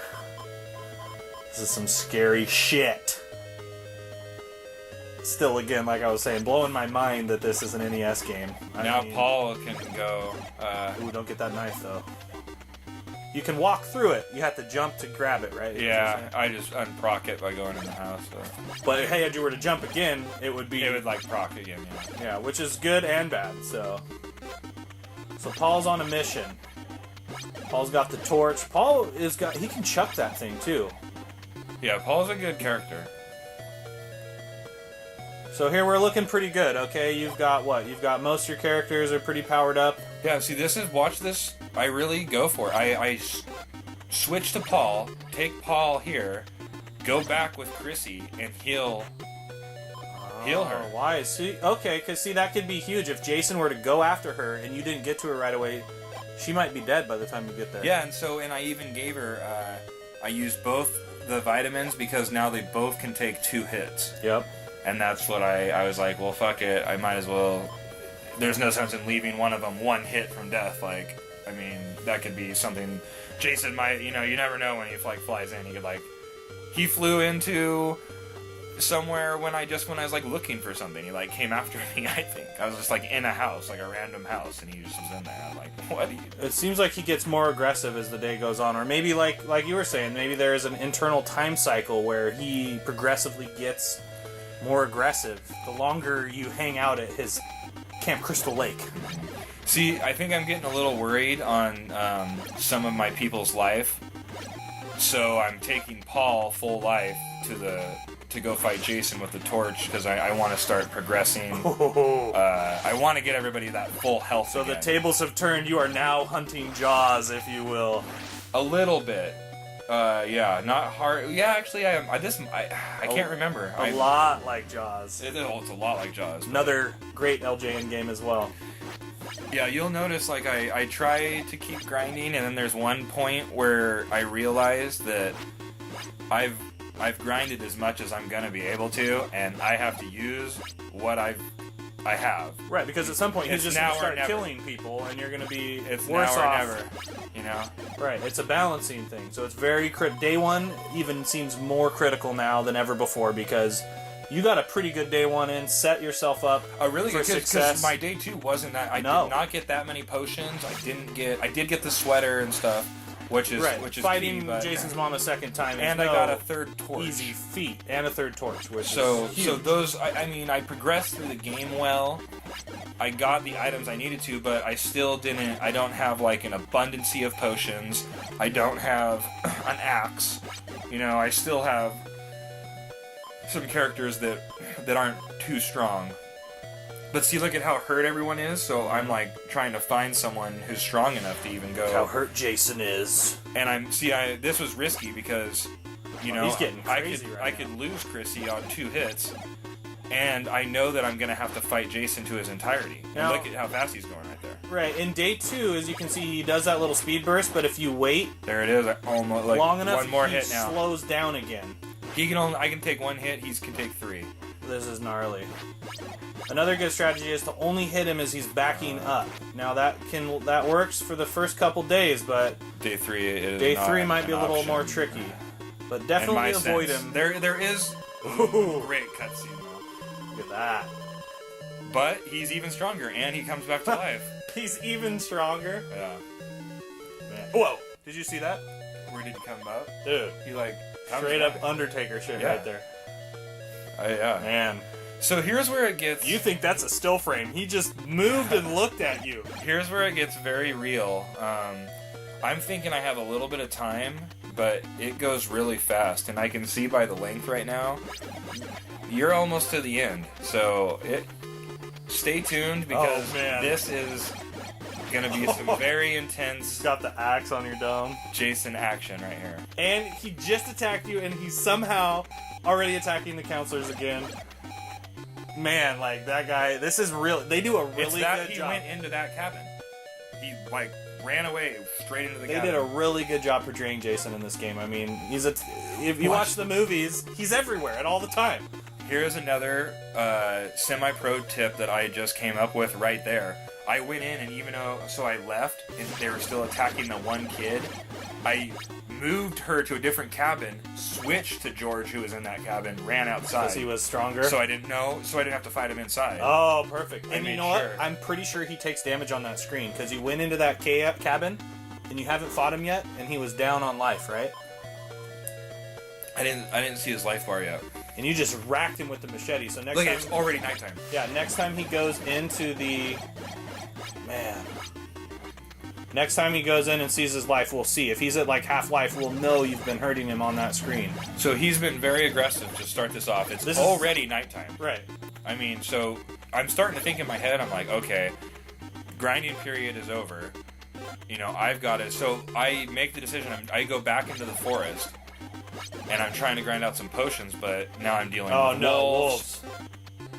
This is some scary shit. Still, again, like I was saying, blowing my mind that this is an NES game. Paul can go... Ooh, don't get that knife, though. You can walk through it. You have to jump to grab it, right? Yeah, I just unproc it by going in the house. So. But hey, if you were to jump again, it would like proc again, yeah. Yeah, which is good and bad, so Paul's on a mission. Paul's got the torch. He can chuck that thing, too. Yeah, Paul's a good character. So here we're looking pretty good, okay? You've got what? You've got most of your characters are pretty powered up. Yeah, see, watch this. I really go for it. I switch to Paul, take Paul here, go back with Chrissy, and heal her. Why? See, okay, because that could be huge. If Jason were to go after her and you didn't get to her right away, she might be dead by the time you get there. Yeah, and I even gave her, I used both the vitamins because now they both can take 2 hits. Yep. And that's what I was like, well, fuck it, I might as well... There's no sense in leaving one of them 1 hit from death. Like, I mean, that could be something... Jason might, you never know when he flies in. He could, he flew into somewhere when I was, looking for something. He, came after me, I think. I was just, in a house, a random house, and he just was in there. I'm like, what do you... It seems like he gets more aggressive as the day goes on. Or maybe, like you were saying, maybe there is an internal time cycle where he progressively gets more aggressive the longer you hang out at his Camp Crystal Lake. See, I think I'm getting a little worried on some of my people's life. So I'm taking Paul full life to to go fight Jason with the torch because I want to start progressing. I want to get everybody that full health. So again. the tables have turned. You are now hunting Jaws, if you will. A little bit. Yeah, not hard. Yeah, actually, I can't remember. A lot like Jaws. It's a lot like Jaws. Another great LJN game as well. Yeah, you'll notice, like, I try to keep grinding, and then there's one point where I realize that I've grinded as much as I'm gonna be able to, and I have to use what I have. Right, because at some point he's It's just gonna now or start never. killing people, and you're gonna be It's worse now or off. never, you know? Right, it's a balancing thing. So it's very day one even seems more critical now than ever before because you got a pretty good day one in, set yourself up Really for good success. because my day two wasn't that. I did not get that many potions. I did get the sweater and stuff, which is fighting key, but, Jason's mom a second time. Is and I got a third torch. Easy feat and a third torch, which so is huge. so those. I mean, I progressed through the game well. I got the items I needed to, but I still didn't. I don't have like an abundancy of potions. I don't have an axe. You know, I still have some characters that aren't too strong. But see, look at how hurt everyone is. So I'm like trying to find someone who's strong enough to even go. How hurt Jason is. And this was risky because, you know, he's getting crazy I could lose Chrissy on 2 hits, and I know that I'm gonna have to fight Jason to his entirety. Now, and look at how fast he's going right there. Right, in day 2, as you can see, he does that little speed burst, but if you wait There it is. Almost like long enough, one more he hit now. slows down again. I can take 1 hit. He can take 3. This is gnarly. Another good strategy is to only hit him as he's backing up. Now that works for the first couple days, but Day 3 is day not 3 might be a an little option. more tricky. But In definitely my avoid sense. him. There is great cutscene though. Look at that. But he's even stronger, and he comes back to life. He's even stronger. Yeah. Man. Whoa! Did you see that? Where did he come out? Dude, He like comes straight back. up Undertaker shit Yeah. right there. Yeah. Man, So here's where it gets. you think that's a still frame. He just moved and looked at you. Here's where it gets very real. I'm thinking I have a little bit of time, but it goes really fast, and I can see by the length right now, you're almost to the end. So stay tuned because man. this is gonna be some very intense Got the axe on your dome. Jason action right here. And he just attacked you, and he's somehow already attacking the counselors again. Man, like that guy, this is real. They do a really good He job. went into that cabin. He like ran away straight into the They cabin. did a really good job portraying Jason in this game. I mean, if you watch the movies, he's everywhere and all the time. Here's another semi-pro tip that I just came up with right there. I went in, and even though I left, and they were still attacking the one kid, I moved her to a different cabin, switched to George, who was in that cabin, ran outside. Because he was stronger. So I didn't have to fight him inside. Oh, perfect. And you made know sure. what? I'm pretty sure he takes damage on that screen because he went into that cabin and you haven't fought him yet, and he was down on life, right? I didn't see his life bar yet. And you just racked him with the machete. So next Look, time, it's already nighttime. yeah, next time he goes into the next time he goes in and sees his life, we'll see. If he's at like half life, we'll know you've been hurting him on that screen. So he's been very aggressive to start this off. It's This is- already nighttime. Right. I mean, so I'm starting to think in my head, I'm like, okay, grinding period is over. You know, I've got it. So I make the decision, I go back into the forest, and I'm trying to grind out some potions, but now I'm dealing Oh with no, wolves.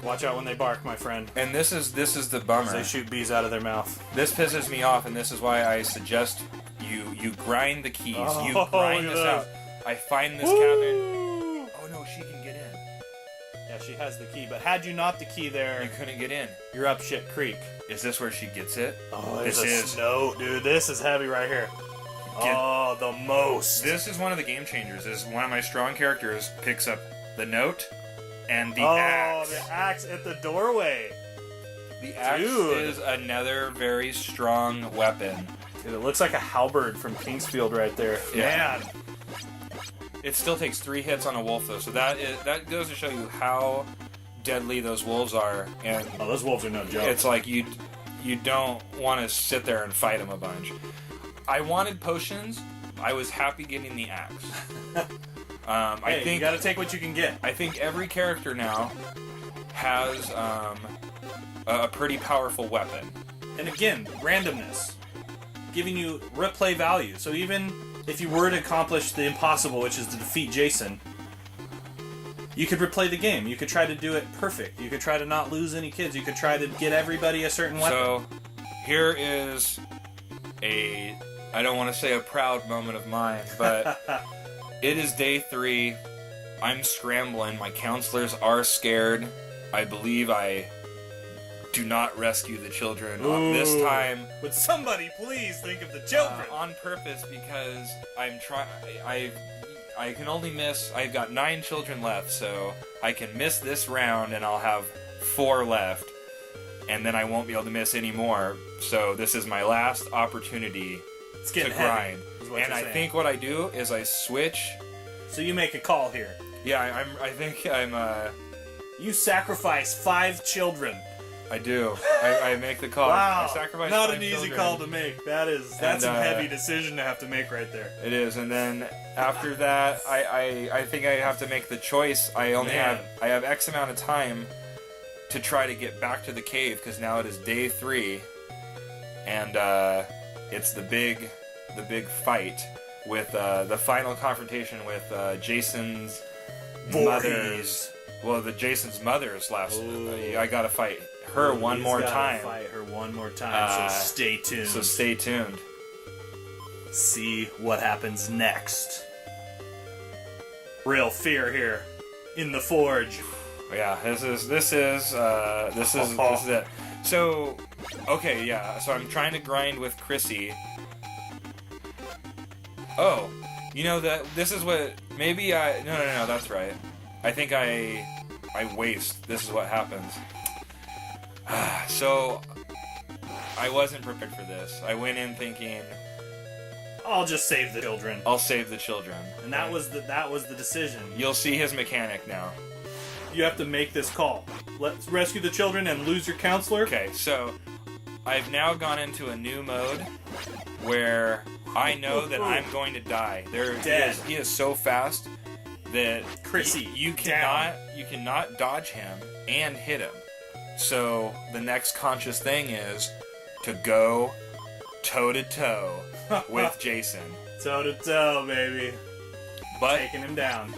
Watch out when they bark, my friend. And this is the bummer. They shoot bees out of their mouth. This pisses me off, and this is why I suggest you grind the keys. Oh, You grind look this at out. I find this cabin. Oh no, she can get in. Yeah, she has the key, but had you not the key there, You couldn't get in. you're up shit creek. Is this where she gets it? Oh, This there's a is- snow, dude. This is heavy right here. Oh, the most. This is one of the game changers. Is one of my strong characters picks up the note and the oh, axe. the axe at the doorway. The axe Dude. is another very strong weapon. Dude, it looks like a halberd from Kingsfield right there. Yeah. Man. It still takes 3 hits on a wolf though, so that goes to show you how deadly those wolves are. And Oh, those wolves are no joke. it's like you don't want to sit there and fight them a bunch. I wanted potions. I was happy getting the axe. Hey, I think you gotta take what you can get. I think every character now has a pretty powerful weapon. And again, randomness. Giving you replay value. So even if you were to accomplish the impossible, which is to defeat Jason, you could replay the game. You could try to do it perfect. You could try to not lose any kids. You could try to get everybody a certain weapon. So, here is I don't want to say a proud moment of mine, but it is day 3. I'm scrambling. My counselors are scared. I believe I do not rescue the children this time. Would somebody please think of the children? On purpose, because I'm trying. I can only miss. I've got 9 children left, so I can miss this round, and I'll have 4 left, and then I won't be able to miss any more. So this is my last opportunity to grind. And I think what I do is I switch. So you make a call here. Yeah, I think I'm. You sacrifice 5 children. I do. I make the call. Wow. I sacrifice Not 5 an easy children. call to make. That's a heavy decision to have to make right there. It is, and then after that, I think I have to make the choice. I have X amount of time to try to get back to the cave, because now it is day 3, and it's the big fight with the final confrontation with Jason's mother's. Well, Jason's mother's last. I gotta fight her one more time. Fight her one more time. So stay tuned. So stay tuned. See what happens next. Real fear here in the forge. Yeah, this is it. So, okay, yeah. So I'm trying to grind with Chrissy. Oh, you know that this is what maybe no, that's right. I think I waste. This is what happens. So I wasn't prepared for this. I went in thinking, I'll just save the children. I'll save the children. And that was the decision. You'll see his mechanic now. You have to make this call. Let's rescue the children and lose your counselor. Okay, so I've now gone into a new mode where I know that I'm going to die. He is so fast that Chrissy, you cannot dodge him and hit him. So the next conscious thing is to go toe to toe with Jason. Toe to toe, baby. But taking him down.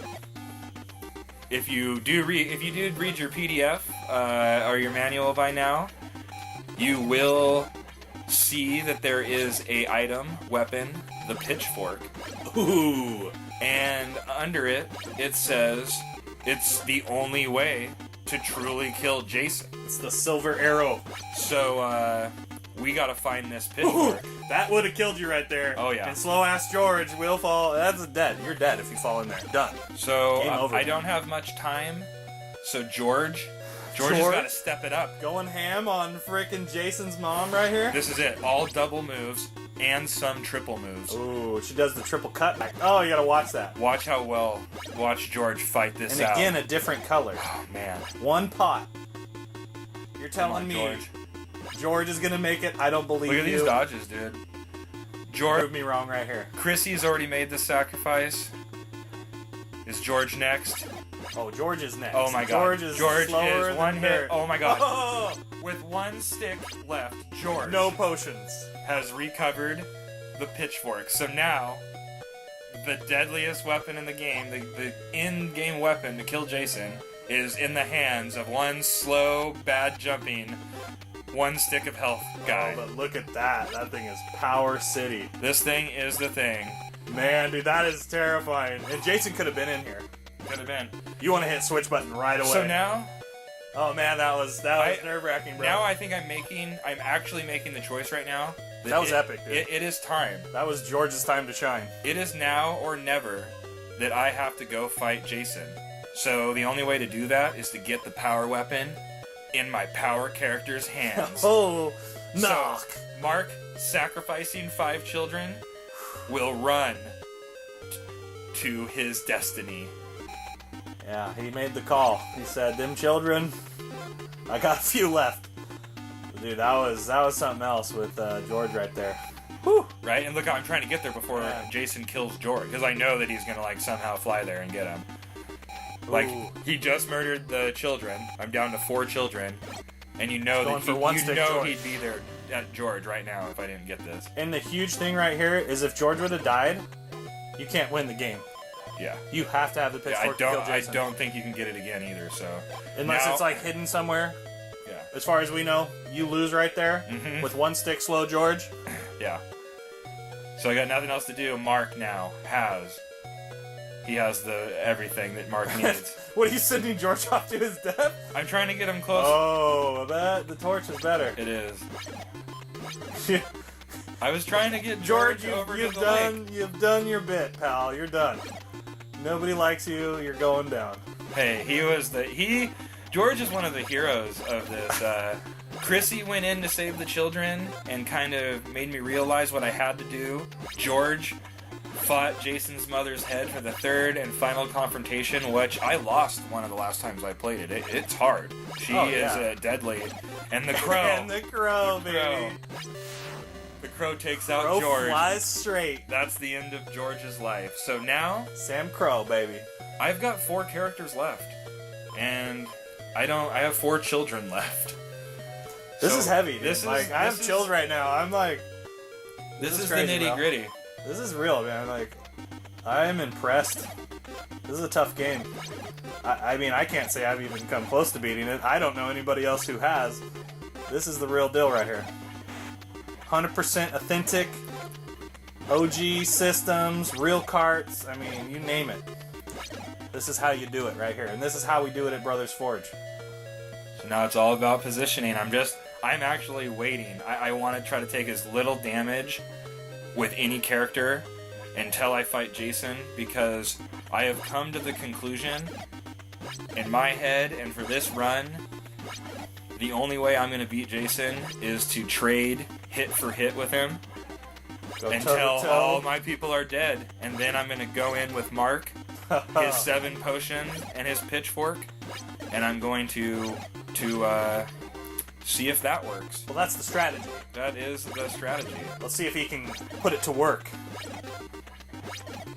If you did read your PDF or your manual by now, you will see that there is a weapon, the pitchfork. Ooh. And under it says it's the only way to truly kill Jason. It's the silver arrow. So, we gotta find this pitchfork. Ooh, that would have killed you right there. Oh, yeah. And slow-ass George will fall. That's dead. You're dead if you fall in there. Done. So, I don't have much time. So, George has gotta step it up. Going ham on frickin' Jason's mom right here. This is it. All double moves and some triple moves. Ooh, she does the triple cutback. Oh, you gotta watch that. Watch George fight this out. And again, a different color. Oh, man. One pot. You're telling me George is gonna make it? I don't believe you. Look at these dodges, dude. George. Prove me wrong right here. Chrissy's already made the sacrifice. Is George next? Oh, George is next. Oh my god. George is one hit. Her. Oh my god. Oh! With one stick left, George no potions has recovered the pitchfork. So now, the deadliest weapon in the game, the in-game weapon to kill Jason, is in the hands of one slow, bad jumping, one stick of health guy. Oh, but look at that. That thing is Power City. This thing is the thing. Man, dude, that is terrifying. And Jason could have been in here. Could have been. You want to hit switch button right away. So now... Oh man, that was nerve-wracking, bro. Now I think I'm actually making the choice right now. That was epic, dude. It is time. That was George's time to shine. It is now or never that I have to go fight Jason. So the only way to do that is to get the power weapon in my power character's hands. Oh, no. So, Mark, sacrificing 5 children, will run to his destiny. Yeah, he made the call. He said, "Them children, I got a few left." Dude, that was something else with George right there. Whew. Right? And look, I'm trying to get there before Jason kills George, because I know that he's gonna like somehow fly there and get him. Like, he just murdered the children. I'm down to 4 children, and you know that he'd be there at George right now if I didn't get this. And the huge thing right here is if George would have died, you can't win the game. Yeah. You have to have the pitchfork to kill Jason. I don't think you can get it again either, so... Unless it's, like, hidden somewhere. Yeah. As far as we know, you lose right there with 1 stick slow George. Yeah. So I got nothing else to do. Mark now has... He has everything that Mark needs. What, are you sending George off to his death? I'm trying to get him close. Oh, the torch is better. It is. I was trying to get George over you've to the lake. You've done your bit, pal. You're done. Nobody likes you. You're going down. Hey, George is one of the heroes of this. Chrissy went in to save the children and kind of made me realize what I had to do. George fought Jason's mother's head for the 3rd and final confrontation, which I lost one of the last times I played it. It's hard. She is deadly. And the crow. And the crow, baby. The crow takes out George. Flies straight. That's the end of George's life. So now... Sam Crow, baby. I've got 4 characters left. And I have 4 children left. This is heavy, dude. I have chills right now. I'm like... This is the nitty-gritty. This is real, man. Like, I'm impressed. This is a tough game. I mean, I can't say I've even come close to beating it. I don't know anybody else who has. This is the real deal right here. 100% authentic, OG systems, real carts. I mean, you name it. This is how you do it right here. And this is how we do it at Brothers Forge. So now it's all about positioning. I'm actually waiting. I want to try to take as little damage with any character until I fight Jason, because I have come to the conclusion in my head and for this run, the only way I'm going to beat Jason is to trade hit for hit with him until all my people are dead, and then I'm going to go in with Mark, his 7 potions and his pitchfork, and I'm going to see if that works. Well, that's the strategy. That is the strategy. Let's see if he can put it to work.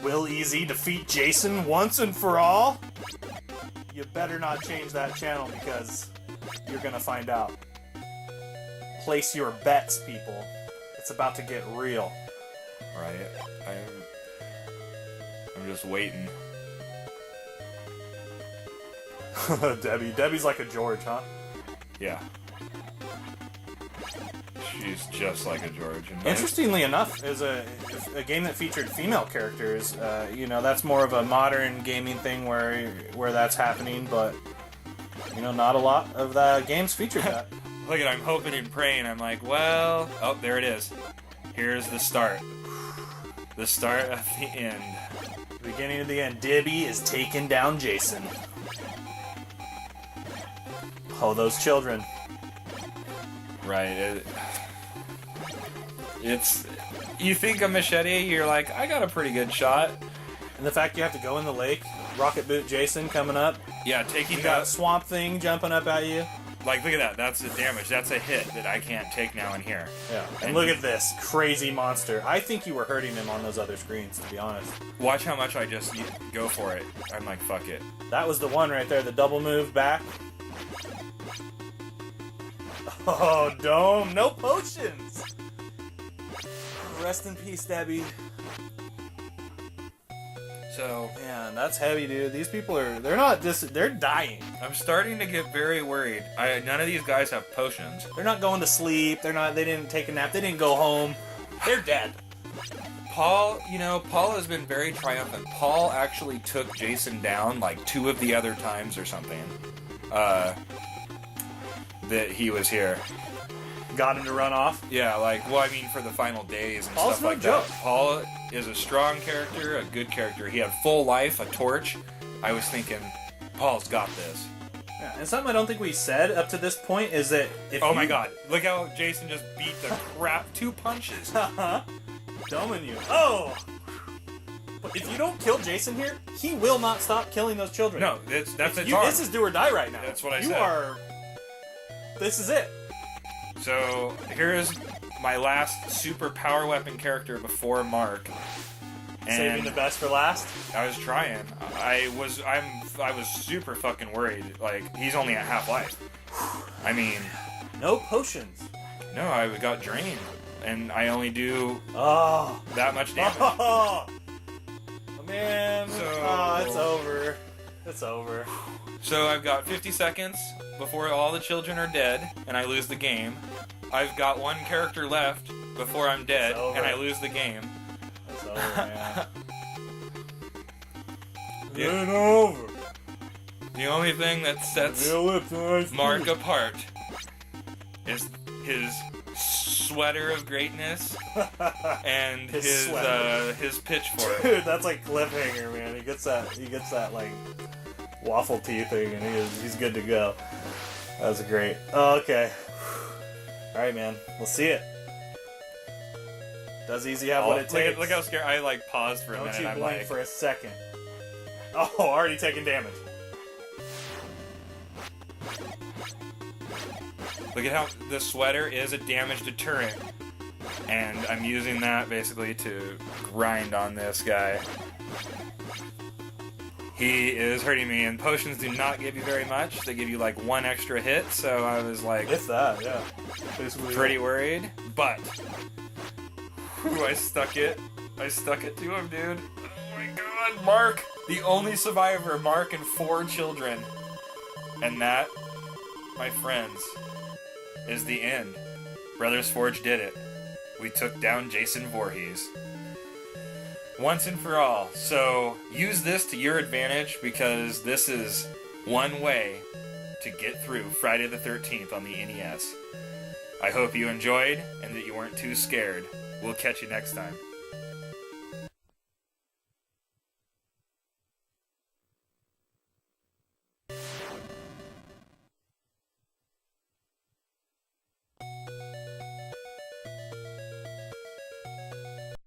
Will Easy defeat Jason once and for all? You better not change that channel, because you're gonna find out. Place your bets, people. It's about to get real. Right. I'm just waiting. Debbie's like a George, huh? Yeah. She's just like a George. Interestingly enough, is a game that featured female characters. That's more of a modern gaming thing where that's happening, but not a lot of the games featured that. Look at, I'm hoping and praying. I'm like, well, oh, there it is. Here's the start. The start of the end. The beginning of the end. Debbie is taking down Jason. Oh, those children. Right. You think a machete, you're like, I got a pretty good shot. And the fact you have to go in the lake, rocket boot Jason coming up. Yeah, taking you got Swamp Thing jumping up at you. Like, look at that. That's the damage. That's a hit that I can't take now in here. Yeah. And look at this crazy monster. I think you were hurting him on those other screens, to be honest. Watch how much I just go for it. I'm like, fuck it. That was the one right there, the double move back. Oh, Dome, no potions! Rest in peace, Debbie. So... Man, that's heavy, dude. These people they're dying. I'm starting to get very worried. None of these guys have potions. They're not going to sleep. They didn't take a nap. They didn't go home. They're dead. Paul has been very triumphant. Paul actually took Jason down like 2 of the other times or something. That he was here. Got him to run off? Yeah, for the final days and Paul's stuff like no joke. that. Paul is a strong character, a good character. He had full life, a torch. I was thinking, Paul's got this. Yeah, and something I don't think we said up to this point is that if my god, look how Jason just beat the crap, 2 punches. Doming you. Oh! But if you don't kill Jason here, he will not stop killing those children. No, that's this is do or die right now. That's what I said. This is it. So here's my last super power weapon character before Mark. And Saving the best for last? I was trying. I was super fucking worried. Like, he's only at half life. I mean, no potions. No, I got drained, and I only do that much damage. Oh man, So, it's over. It's over. So I've got 50 seconds before all the children are dead, and I lose the game. I've got one character left before I'm dead, and I lose the game. It's over, man. Yeah. It's over. The only thing that sets Mark apart is his sweater of greatness and his pitchfork. Dude, that's like cliffhanger, man. He gets that like waffle tea thing, and he's good to go. That was great. Oh, okay. All right, man. We'll see it. Does Easy have what it takes? Look how scared. I like paused for a minute. Don't you I'm blink like, for a second. Oh, already taking damage. look at how the sweater is a damage deterrent, and I'm using that basically to grind on this guy. He is hurting me, and potions do not give you very much. They give you like one extra hit, so I was like, It's that, yeah. Basically, pretty worried. But whew, I stuck it. I stuck it to him, dude. Oh my god, Mark, the only survivor. Mark and 4 children, and that, my friends, is the end. Brothers Forge did it. We took down Jason Voorhees. Once and for all. So use this to your advantage, because this is one way to get through Friday the 13th on the NES. I hope you enjoyed and that you weren't too scared. We'll catch you next time.